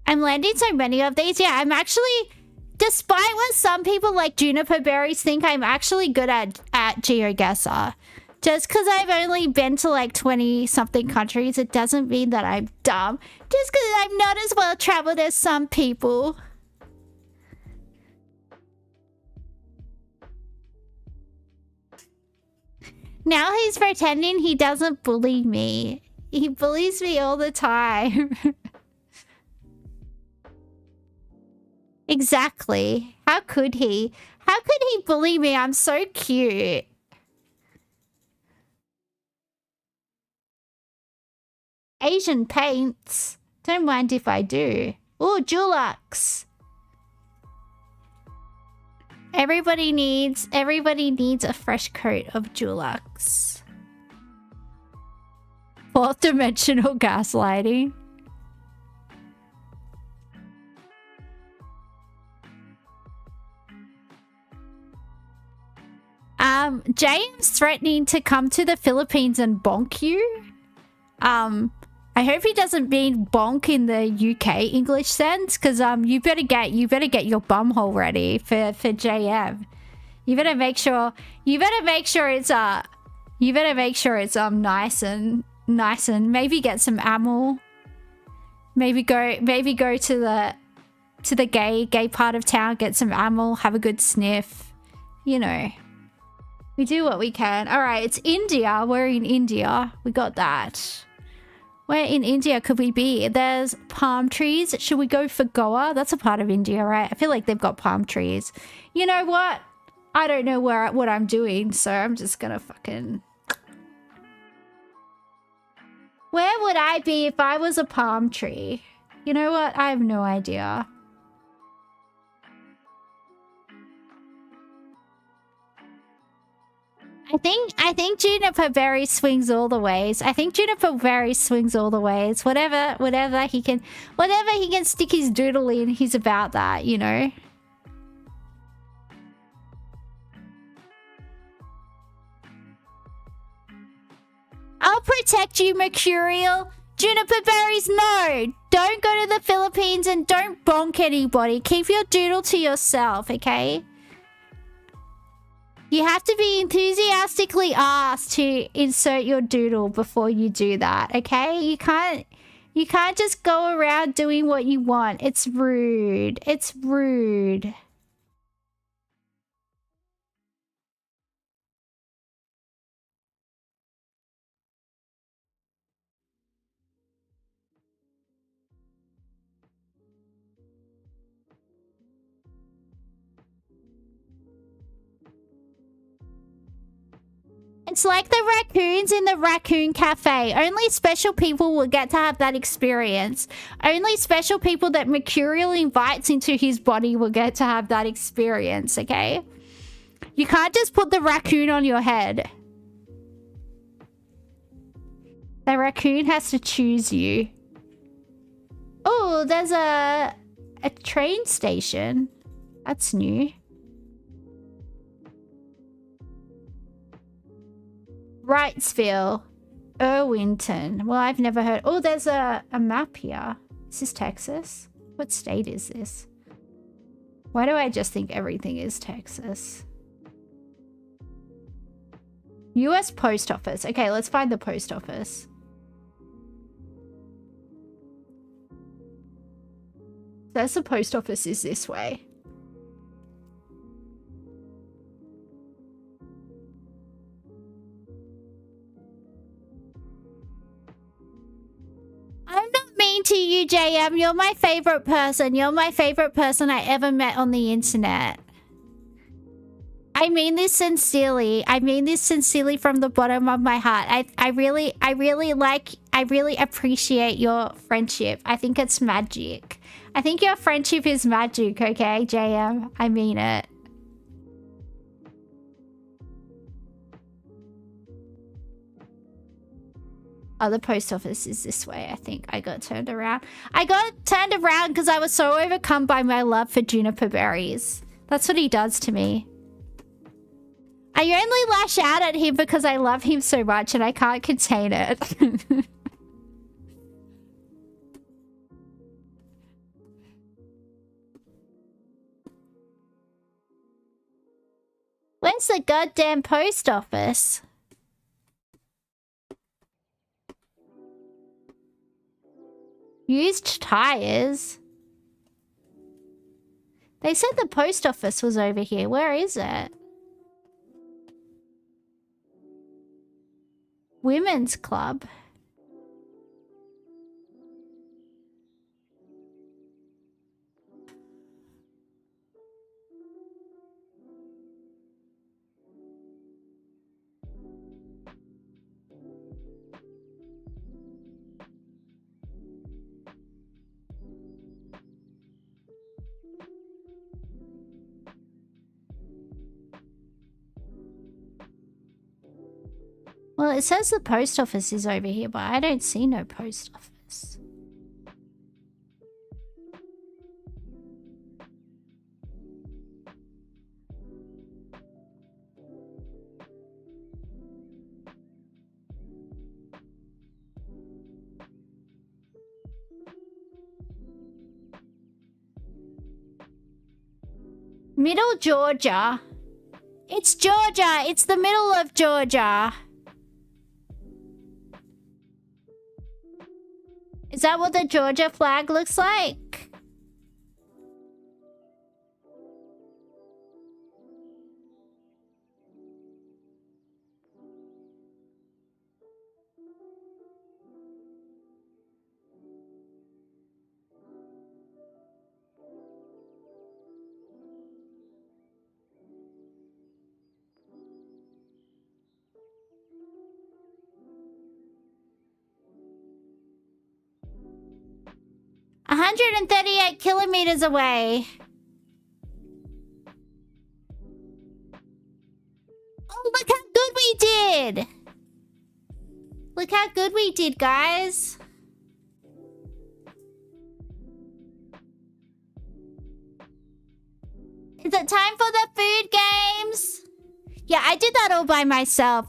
I'm landing so many of these. Yeah, I'm actually, despite what some people like Juniper Berries think, I'm actually good at GeoGuessr. Just because I've only been to like 20-something countries, it doesn't mean that I'm dumb. Just because I'm not as well traveled as some people. Now he's pretending he doesn't bully me. He bullies me all the time. Exactly. How could he? How could he bully me? I'm so cute. Asian paints. Don't mind if I do. Ooh, Dulux. Everybody needs a fresh coat of Dulux. Fourth dimensional gaslighting. James threatening to come to the Philippines and bonk you. I hope he doesn't mean bonk in the UK English sense, because you better get your bumhole ready for JM. You better make sure it's nice and maybe get some ammo. Maybe go to the gay part of town, get some ammo, have a good sniff. You know. We do what we can. Alright, it's India. We're in India. We got that. Where in India could we be? There's palm trees. Should we go for Goa? That's a part of India, right? I feel like they've got palm trees. You know what? I don't know what I'm doing, so I'm just gonna fucking... Where would I be if I was a palm tree? You know what? I have no idea. I think Juniper Berry swings all the ways. I think Juniper Berry swings all the ways. Whatever he can stick his doodle in, he's about that, you know. I'll protect you, Mercurial. Juniper Berries, no! Don't go to the Philippines and don't bonk anybody. Keep your doodle to yourself, okay? You have to be enthusiastically asked to insert your doodle before you do that, okay? You can't just go around doing what you want. It's rude. It's rude. It's like the raccoons in the raccoon cafe. Only special people will get to have that experience. Only special people that Mercurial invites into his body will get to have that experience, okay? You can't just put the raccoon on your head. The raccoon has to choose you. Oh, there's a train station. That's new. Wrightsville, Irwinton. Well, I've never heard. Oh, there's a map here. Is this Texas? What state is this? Why do I just think everything is Texas? US Post Office. Okay, let's find the post office. There's the post office is this way. I'm not mean to you, JM. You're my favorite person. You're my favorite person I ever met on the internet. I mean this sincerely. I mean this sincerely from the bottom of my heart. I really appreciate your friendship. I think it's magic. I think your friendship is magic, okay, JM? I mean it. Oh, the post office is this way, I think. I got turned around. I got turned around because I was so overcome by my love for juniper berries. That's what he does to me. I only lash out at him because I love him so much and I can't contain it. Where's the goddamn post office? Used tires? They said the post office was over here. Where is it? Women's club. Well, it says the post office is over here, but I don't see no post office. Middle Georgia. It's Georgia. It's the middle of Georgia. Is that what the Georgia flag looks like? $138 kilometers away. Oh, look how good we did! Look how good we did, guys. Is it time for the food games? Yeah, I did that all by myself.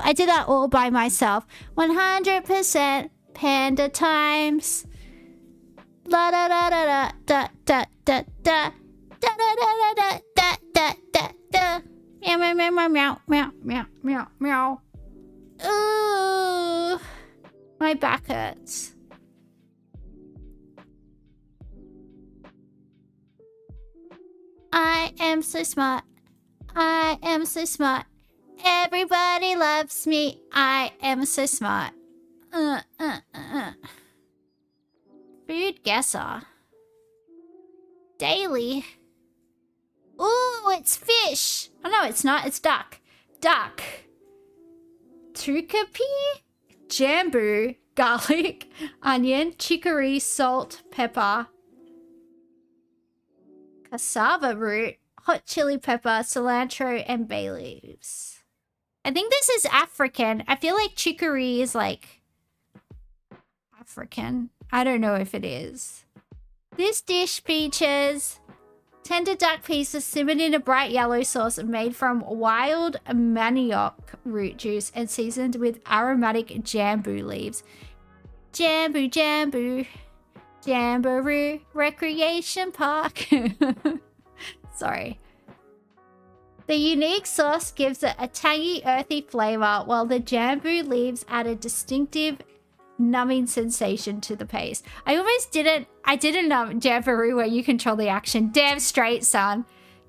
100% panda times. La da da da da da da da da da da da da da da da. Meow meow meow meow meow meow meow meow. Ooh, my back hurts. I am so smart. I am so smart. Everybody loves me. I am so smart. Food guesser. Daily. Ooh, it's fish. Oh, no, it's not. It's duck. Duck. Tukapi. Jambu. Garlic. Onion. Chicory. Salt. Pepper. Cassava root. Hot chili pepper. Cilantro. And bay leaves. I think this is African. I feel like chicory is like African. I don't know if it is. This dish features tender duck pieces simmered in a bright yellow sauce made from wild manioc root juice and seasoned with aromatic jambu leaves. Jambu, jambu, jamboree recreation park. Sorry. The unique sauce gives it a tangy, earthy flavor, while the jambu leaves add a distinctive numbing sensation to the paste. I did a jamboree where you control the action. Damn straight, son.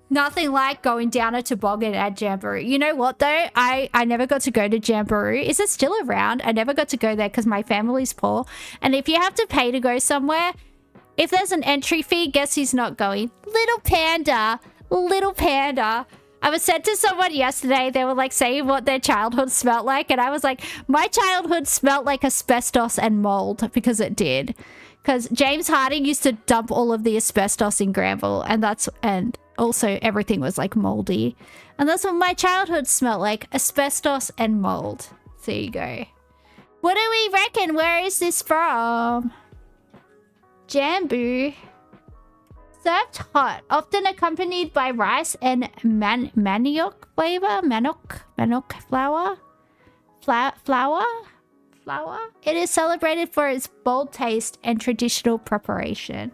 Nothing like going down a toboggan at jamboree. You know what though? I never got to go to jamboree. Is it still around? I never got to go there because my family's poor. And if you have to pay to go somewhere, if there's an entry fee, guess who's not going? Little panda. Little panda. I was said to someone yesterday, they were like saying what their childhood smelled like. And I was like, my childhood smelled like asbestos and mold, because it did. Because James Harding used to dump all of the asbestos in Granville. And also everything was like moldy. And that's what my childhood smelled like, asbestos and mold. There you go. What do we reckon? Where is this from? Jambu. Served hot, often accompanied by rice and manioc flavor. Manioc flour. Flour. It is celebrated for its bold taste and traditional preparation.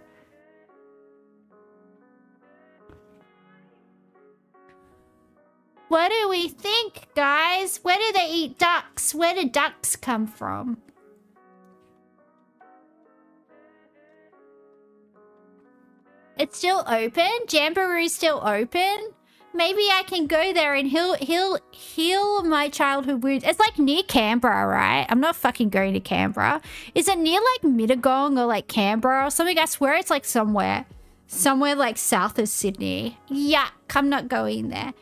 What do we think, guys? Where do they eat ducks? Where do ducks come from? It's still open? Jamboroo's still open? Maybe I can go there and heal my childhood wounds. It's like near Canberra, right? I'm not fucking going to Canberra. Is it near like Mittagong or like Canberra or something? I swear it's like somewhere like south of Sydney. Yuck, I'm not going there.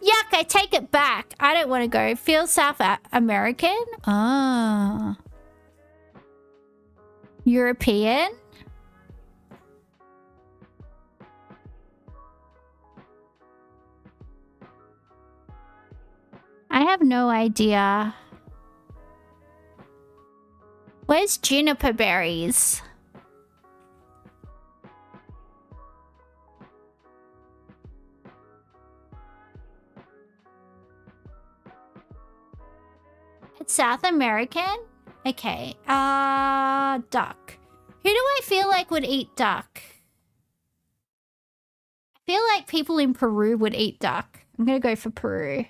Yuck, I take it back. I don't want to go. Feel South American? Ah. European? I have no idea. Where's juniper berries? It's South American? Okay. Duck. Who do I feel like would eat duck? I feel like people in Peru would eat duck. I'm gonna go for Peru.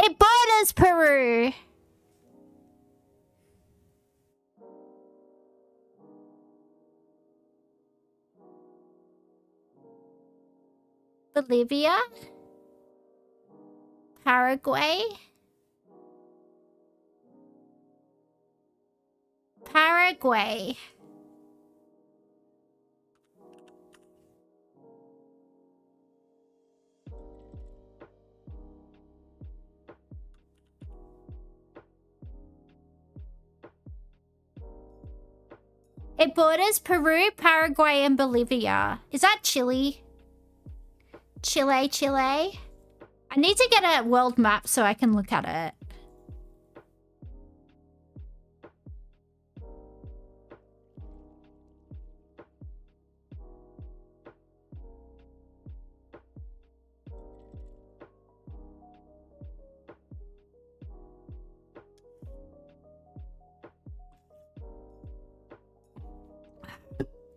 It borders Peru. Bolivia. Paraguay. Paraguay. It borders Peru, Paraguay, and Bolivia. Is that Chile? Chile. I need to get a world map so I can look at it.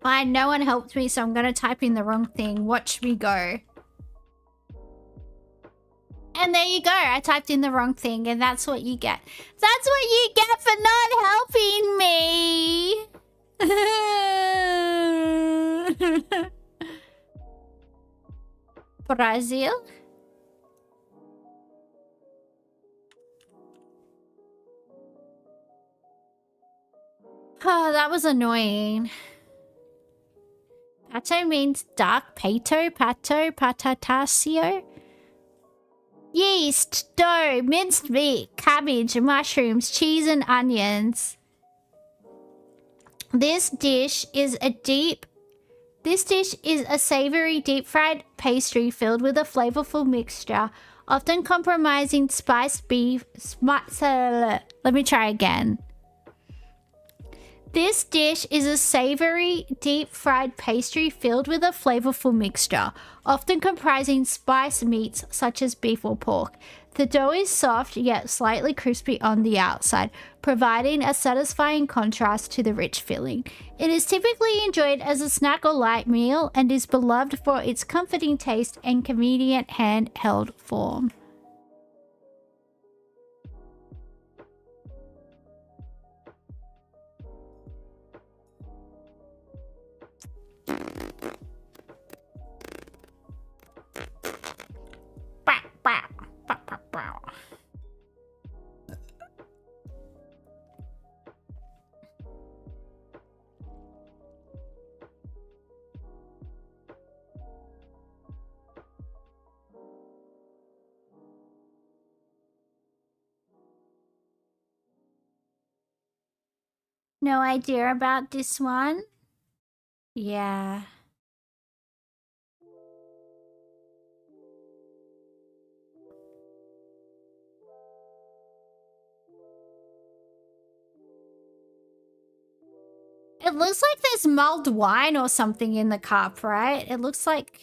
Fine, no one helped me, so I'm gonna type in the wrong thing. Watch me go. And there you go. I typed in the wrong thing, and that's what you get. That's what you get for not helping me. Brazil. Oh, that was annoying. Pato means dark. Pato, patatasio. Yeast, dough, minced meat, cabbage, mushrooms, cheese, and onions. This dish is a savory deep-fried pastry filled with a flavorful mixture, often comprising spiced beef. Let me try again. This dish is a savory, deep-fried pastry filled with a flavorful mixture, often comprising spiced meats such as beef or pork. The dough is soft yet slightly crispy on the outside, providing a satisfying contrast to the rich filling. It is typically enjoyed as a snack or light meal and is beloved for its comforting taste and convenient handheld form. No idea about this one? Yeah. It looks like there's mulled wine or something in the cup, right? It looks like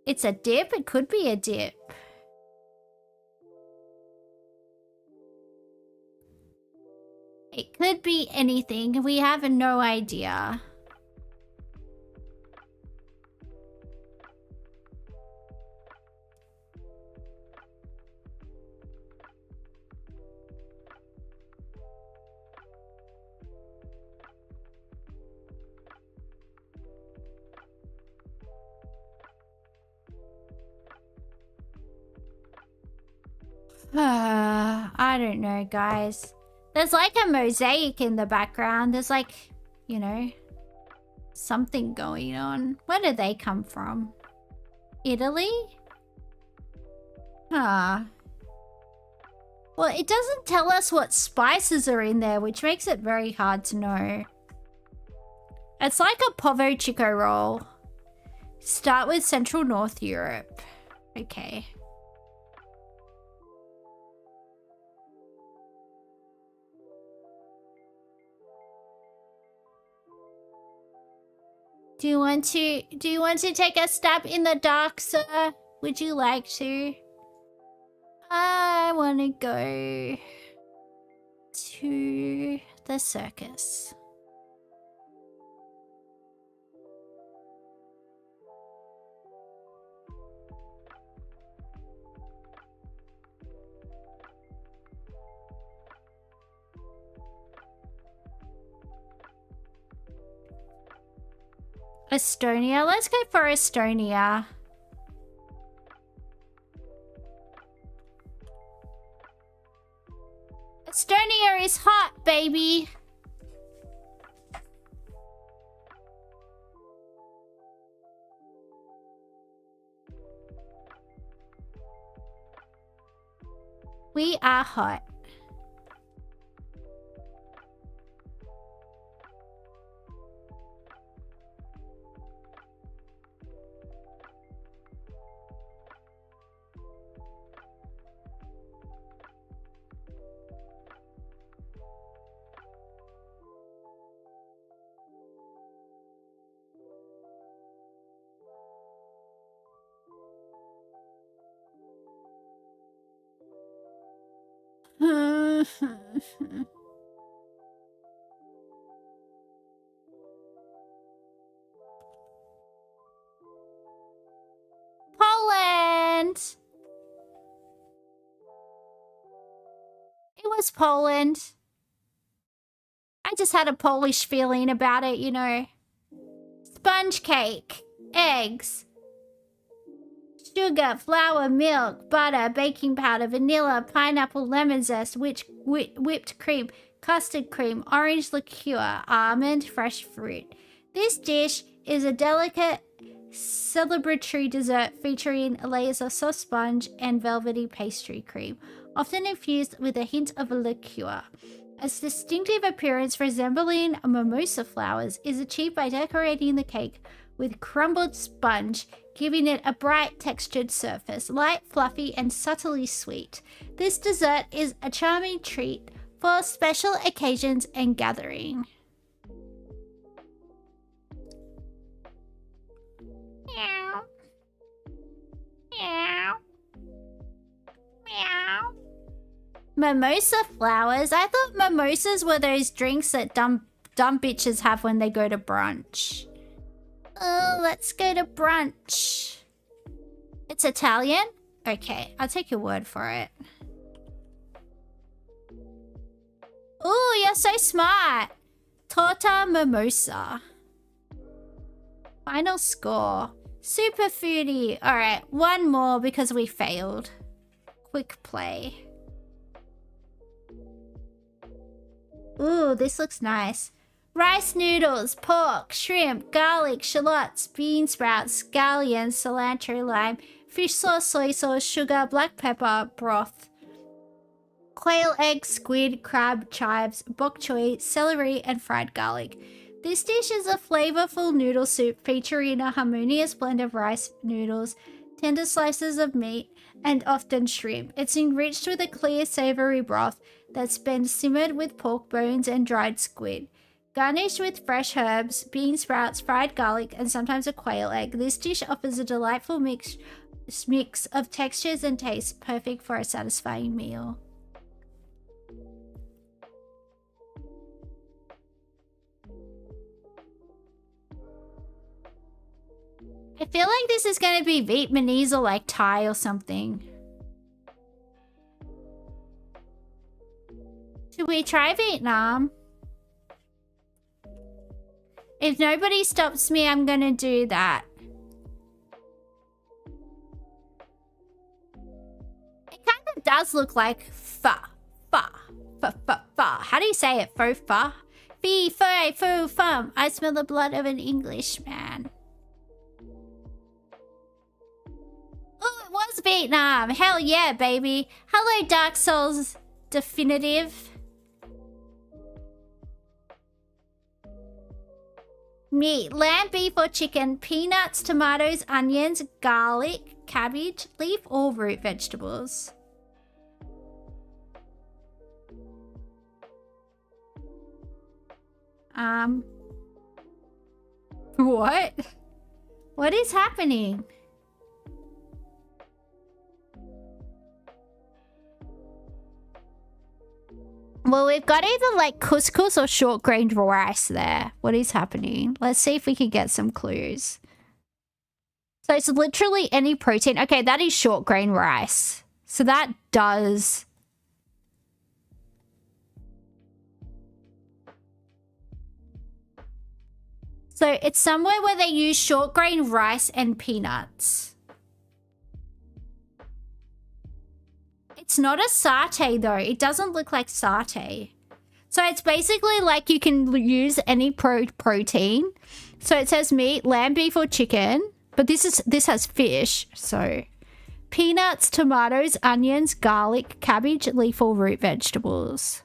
it's a dip. It could be a dip. It could be anything. We have no idea. I don't know, guys. There's like a mosaic in the background. There's like, you know, something going on. Where did they come from? Italy? Huh. Well, it doesn't tell us what spices are in there, which makes it very hard to know. It's like a Povo Chico roll. Start with Central North Europe. Okay. Do you want to take a stab in the dark, sir? Would you like to? I want to go to the circus. Estonia? Let's go for Estonia. Estonia is hot, baby. We are hot. Poland! It was Poland. I just had a Polish feeling about it, you know. Sponge cake, eggs, sugar, flour, milk, butter, baking powder, vanilla, pineapple, lemon zest, whipped cream, custard cream, orange liqueur, almond, fresh fruit. This dish is a delicate celebratory dessert featuring layers of soft sponge and velvety pastry cream, often infused with a hint of a liqueur. Its distinctive appearance resembling mimosa flowers is achieved by decorating the cake with crumbled sponge, giving it a bright textured surface, light, fluffy, and subtly sweet. This dessert is a charming treat for special occasions and gathering. Meow. Meow. Meow. Mimosa flowers? I thought mimosas were those drinks that dumb bitches have when they go to brunch. Oh, let's go to brunch. It's Italian? Okay, I'll take your word for it. Ooh, you're so smart. Torta mimosa. Final score. Super foodie. Alright, one more because we failed. Quick play. Ooh, this looks nice. Rice noodles, pork, shrimp, garlic, shallots, bean sprouts, scallions, cilantro, lime, fish sauce, soy sauce, sugar, black pepper, broth, quail egg, squid, crab, chives, bok choy, celery, and fried garlic. This dish is a flavorful noodle soup featuring a harmonious blend of rice noodles, tender slices of meat, and often shrimp. It's enriched with a clear, savory broth that's been simmered with pork bones and dried squid. Garnished with fresh herbs, bean sprouts, fried garlic, and sometimes a quail egg, this dish offers a delightful mix of textures and tastes, perfect for a satisfying meal. I feel like this is going to be Vietnamese or like Thai or something. Should we try Vietnam? If nobody stops me, I'm gonna do that. It kind of does look like pho. How do you say it? Pho. Fee, fo, fo, fum. I smell the blood of an Englishman. Oh, it was Vietnam. Hell yeah, baby. Hello, Dark Souls Definitive. Meat, lamb, beef or chicken, peanuts, tomatoes, onions, garlic, cabbage, leaf or root vegetables. What? What is happening? Well, we've got either like couscous or short-grained rice there. What is happening? Let's see if we can get some clues. So it's literally any protein. Okay, that is short-grain rice. So that does... So it's somewhere where they use short-grain rice and peanuts. It's not a satay though. It doesn't look like satay. So it's basically like you can use any protein. So it says meat, lamb, beef or chicken, but this has fish. So peanuts, tomatoes, onions, garlic, cabbage, leaf or root vegetables.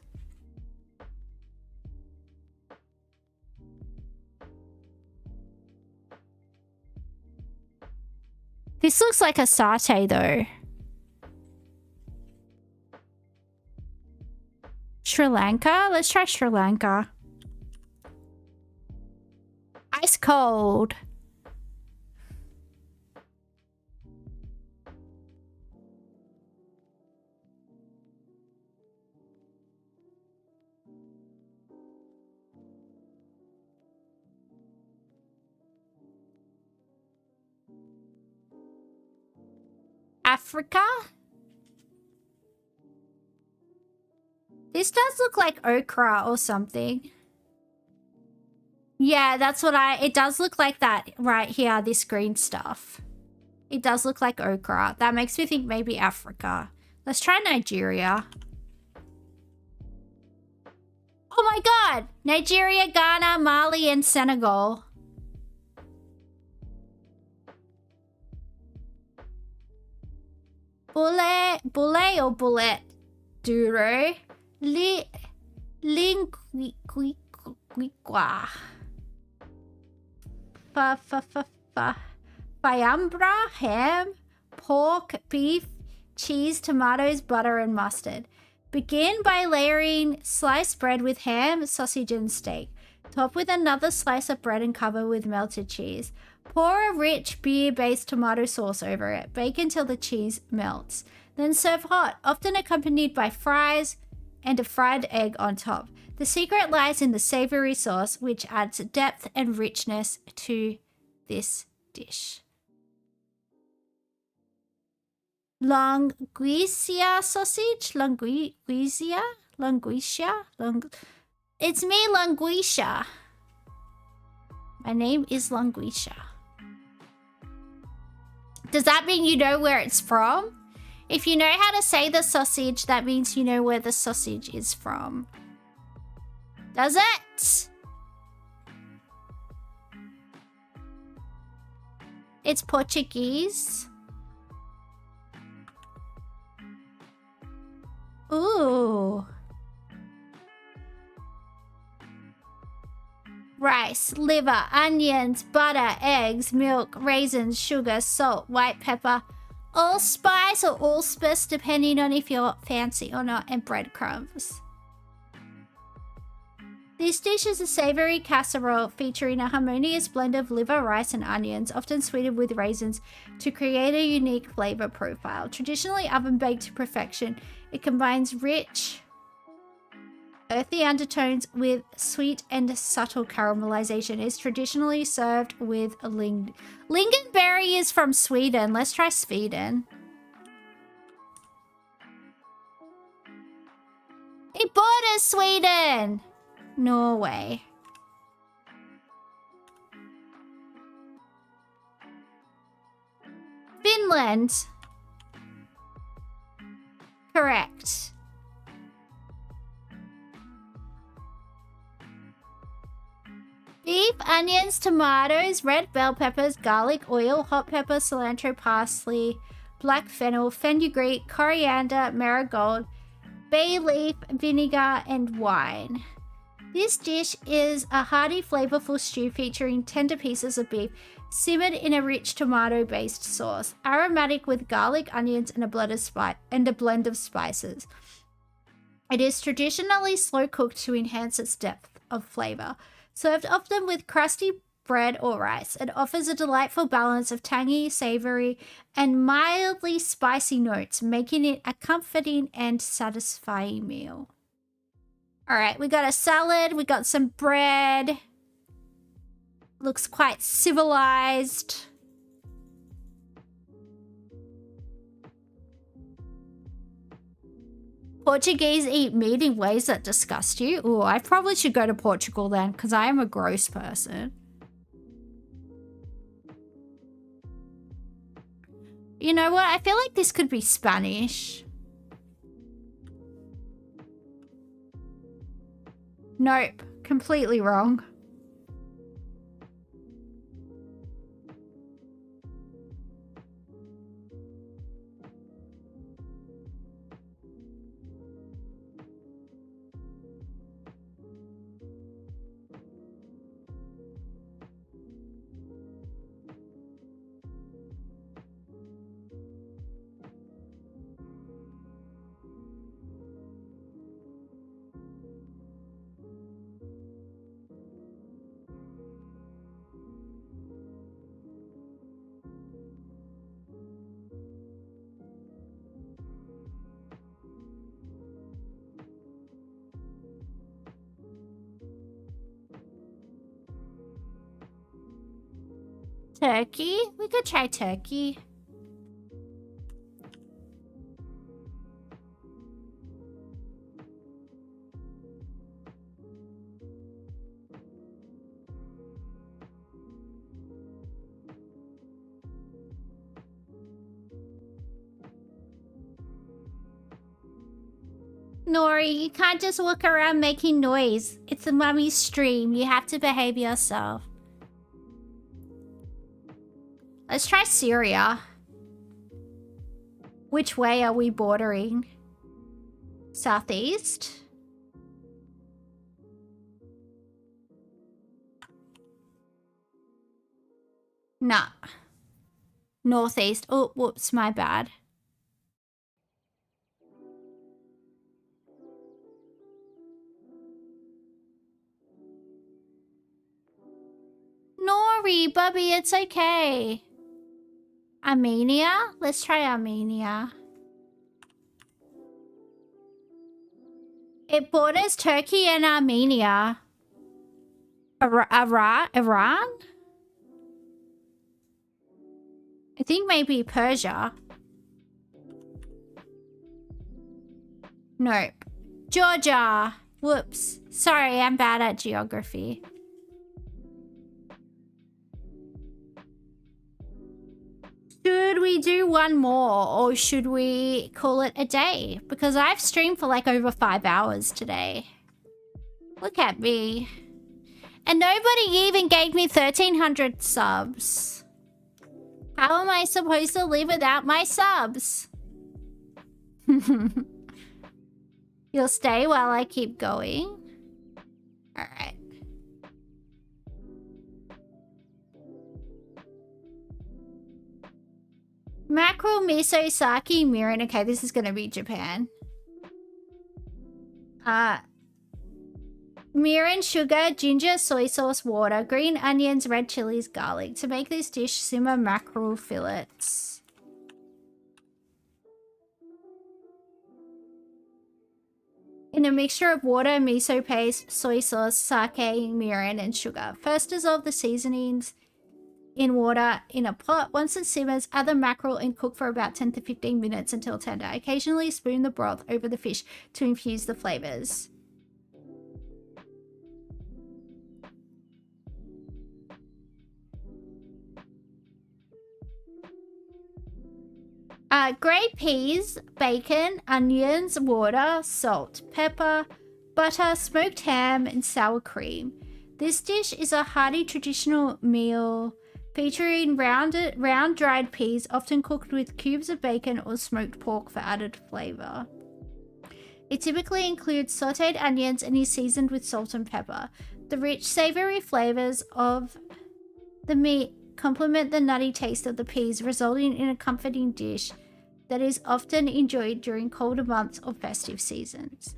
This looks like a satay though. Sri Lanka? Let's try Sri Lanka. Ice cold. Africa? This does look like okra or something. Yeah, that's what it does look like that right here, this green stuff. It does look like okra. That makes me think maybe Africa. Let's try Nigeria. Oh my god! Nigeria, Ghana, Mali, and Senegal. Boulet or bullet? Duro. Linguiqua. Fayambra, ham, pork, beef, cheese, tomatoes, butter, and mustard. Begin by layering sliced bread with ham, sausage, and steak. Top with another slice of bread and cover with melted cheese. Pour a rich beer-based tomato sauce over it. Bake until the cheese melts. Then serve hot, often accompanied by fries and a fried egg on top. The secret lies in the savory sauce, which adds depth and richness to this dish. Languisia sausage? Languisia? It's me, Languisia. My name is Languisia. Does that mean you know where it's from? If you know how to say the sausage, that means you know where the sausage is from. Does it? It's Portuguese. Ooh. Rice, liver, onions, butter, eggs, milk, raisins, sugar, salt, white pepper, allspice or allspice depending on if you're fancy or not, and breadcrumbs. This dish is a savory casserole featuring a harmonious blend of liver, rice, and onions, often sweetened with raisins to create a unique flavor profile. Traditionally oven-baked to perfection, it combines rich, earthy undertones with sweet and subtle caramelization. It is traditionally served with a lingonberry is from Sweden. Let's try Sweden. It borders Sweden! Norway. Finland. Correct. Beef, onions, tomatoes, red bell peppers, garlic, oil, hot pepper, cilantro, parsley, black fennel, fenugreek, coriander, marigold, bay leaf, vinegar, and wine. This dish is a hearty, flavorful stew featuring tender pieces of beef simmered in a rich tomato-based sauce, aromatic with garlic, onions, and a blend of spices. It is traditionally slow-cooked to enhance its depth of flavor. Served often with crusty bread or rice, it offers a delightful balance of tangy, savory, and mildly spicy notes, making it a comforting and satisfying meal. All right, we got a salad, we got some bread. Looks quite civilized. Portuguese eat meat in ways that disgust you? Ooh, I probably should go to Portugal then, because I am a gross person. You know what? I feel like this could be Spanish. Nope, completely wrong. Turkey? We could try turkey. Nori, you can't just walk around making noise. It's a mummy stream. You have to behave yourself. Let's try Syria. Which way are we bordering? Southeast? Nah. Northeast. Oh, whoops, my bad. Nori, Bubby, it's okay. Armenia? Let's try Armenia. It borders Turkey and Armenia. Iran? I think maybe Persia. Nope. Georgia. Whoops. Sorry, I'm bad at geography. Should we do one more or should we call it a day? Because I've streamed for like over 5 hours today. Look at me. And nobody even gave me 1,300 subs. How am I supposed to live without my subs? You'll stay while I keep going? Alright. Mackerel, miso, sake, mirin. Okay, this is gonna be Japan. mirin, sugar, ginger, soy sauce, water, green onions, red chilies, garlic. To make this dish, simmer mackerel fillets. In a mixture of water, miso paste, soy sauce, sake, mirin, and sugar. First dissolve the seasonings in water in a pot. Once it simmers, add the mackerel and cook for about 10 to 15 minutes until tender. Occasionally spoon the broth over the fish to infuse the flavors. Grate peas, bacon, onions, water, salt, pepper, butter, smoked ham, and sour cream. This dish is a hearty traditional meal featuring round dried peas, often cooked with cubes of bacon or smoked pork for added flavor. It typically includes sauteed onions and is seasoned with salt and pepper. The rich, savory flavors of the meat complement the nutty taste of the peas, resulting in a comforting dish that is often enjoyed during colder months or festive seasons.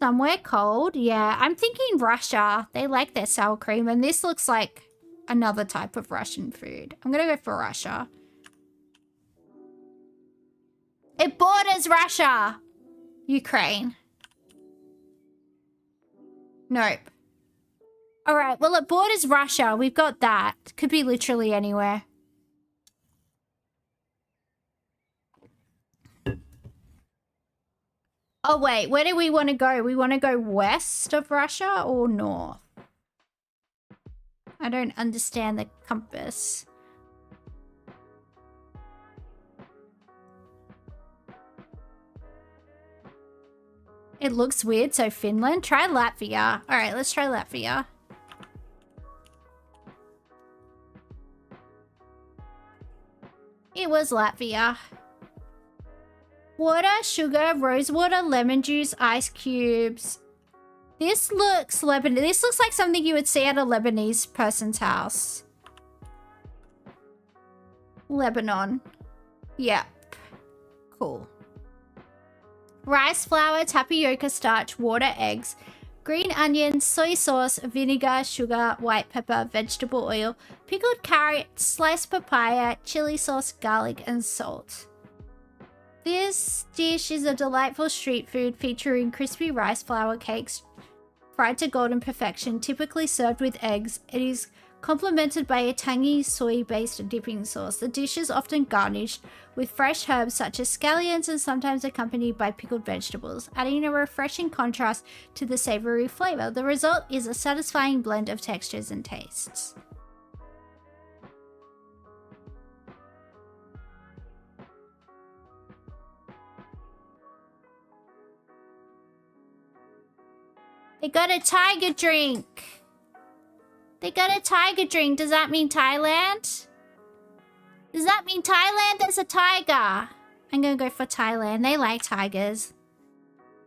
Somewhere cold? Yeah, I'm thinking Russia. They like their sour cream, and this looks like another type of Russian food. I'm gonna go for Russia. It borders Russia! Ukraine. Nope. Alright, well, it borders Russia. We've got that. Could be literally anywhere. Oh, wait. Where do we want to go? We want to go west of Russia or north? I don't understand the compass. It looks weird, so Finland. Try Latvia. All right, let's try Latvia. It was Latvia. Water, sugar, rose water, lemon juice, ice cubes. This looks Lebanese. This looks like something you would see at a Lebanese person's house. Lebanon. Yep. Cool. Rice flour, tapioca starch, water, eggs, green onions, soy sauce, vinegar, sugar, white pepper, vegetable oil, pickled carrot, sliced papaya, chili sauce, garlic, and salt. This dish is a delightful street food featuring crispy rice flour cakes fried to golden perfection, typically served with eggs. It is complemented by a tangy soy-based dipping sauce. The dish is often garnished with fresh herbs such as scallions and sometimes accompanied by pickled vegetables, adding a refreshing contrast to the savory flavor. The result is a satisfying blend of textures and tastes. They got a tiger drink. They got a tiger drink. Does that mean Thailand? Does that mean Thailand has a tiger? I'm gonna go for Thailand. They like tigers.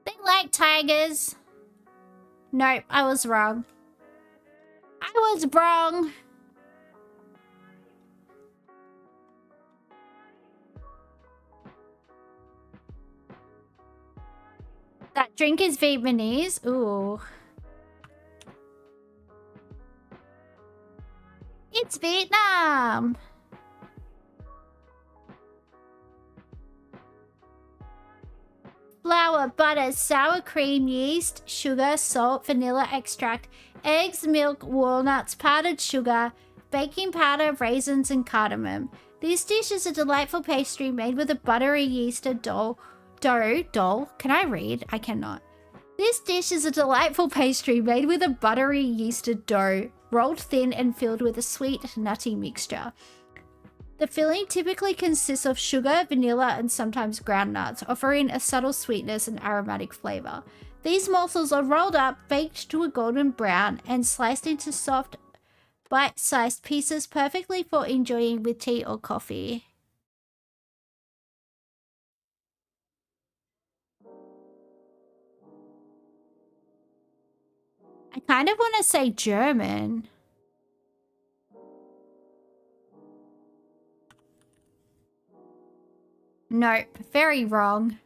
They like tigers. Nope, I was wrong. I was wrong. That drink is Vietnamese. Ooh. It's Vietnam. Flour, butter, sour cream, yeast, sugar, salt, vanilla extract, eggs, milk, walnuts, powdered sugar, baking powder, raisins, and cardamom. This dish is a delightful pastry made with a buttery yeasted dough. Can I read? I cannot. This dish is a delightful pastry made with a buttery yeasted dough, rolled thin and filled with a sweet, nutty mixture. The filling typically consists of sugar, vanilla, and sometimes ground nuts, offering a subtle sweetness and aromatic flavor. These morsels are rolled up, baked to a golden brown, and sliced into soft, bite-sized pieces perfectly for enjoying with tea or coffee. I kind of want to say German. Nope, very wrong.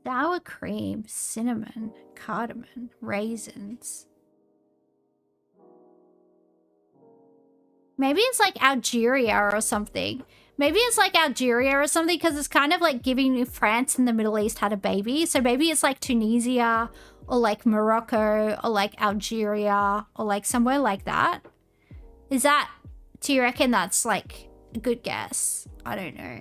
Sour cream, cinnamon, cardamom, raisins. Maybe it's like Algeria or something. Maybe it's like Algeria or something because it's kind of like giving France and the Middle East had a baby. So maybe it's like Tunisia or like Morocco or like Algeria or like somewhere like that. Is that, do you reckon that's like a good guess? I don't know.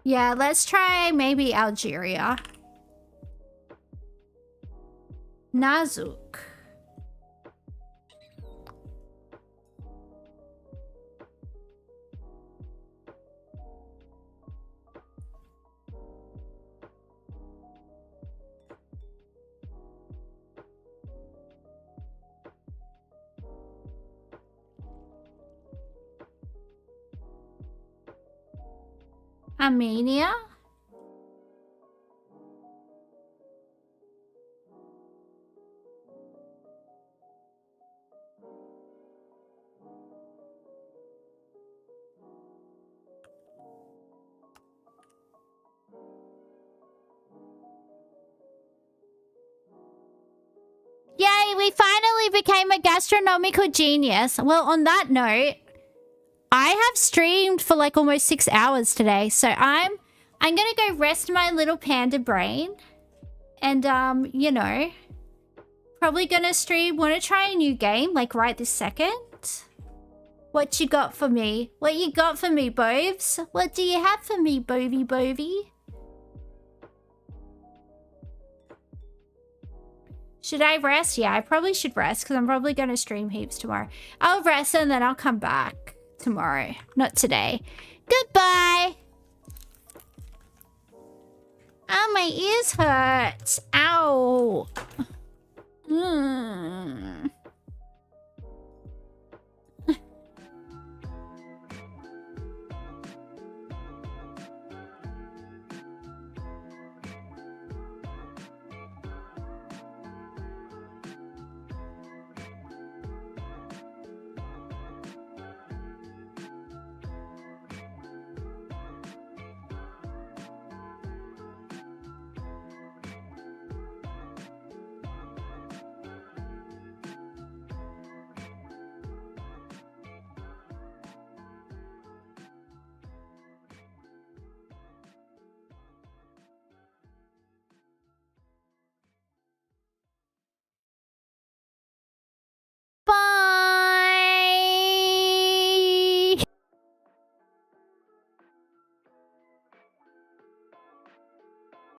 Yeah, let's try maybe Algeria. Nazuk. Armenia? Yay, we finally became a gastronomical genius. Well, on that note, I have streamed for like almost 6 hours today, so I'm gonna go rest my little panda brain. And you know, probably gonna stream. Wanna try a new game, like right this second? What you got for me? What you got for me, Bovs? What do you have for me, Bovy? Should I rest? Yeah, I probably should rest because I'm probably going to stream heaps tomorrow. I'll rest and then I'll come back tomorrow. Not today. Goodbye. Oh, my ears hurt. Ow.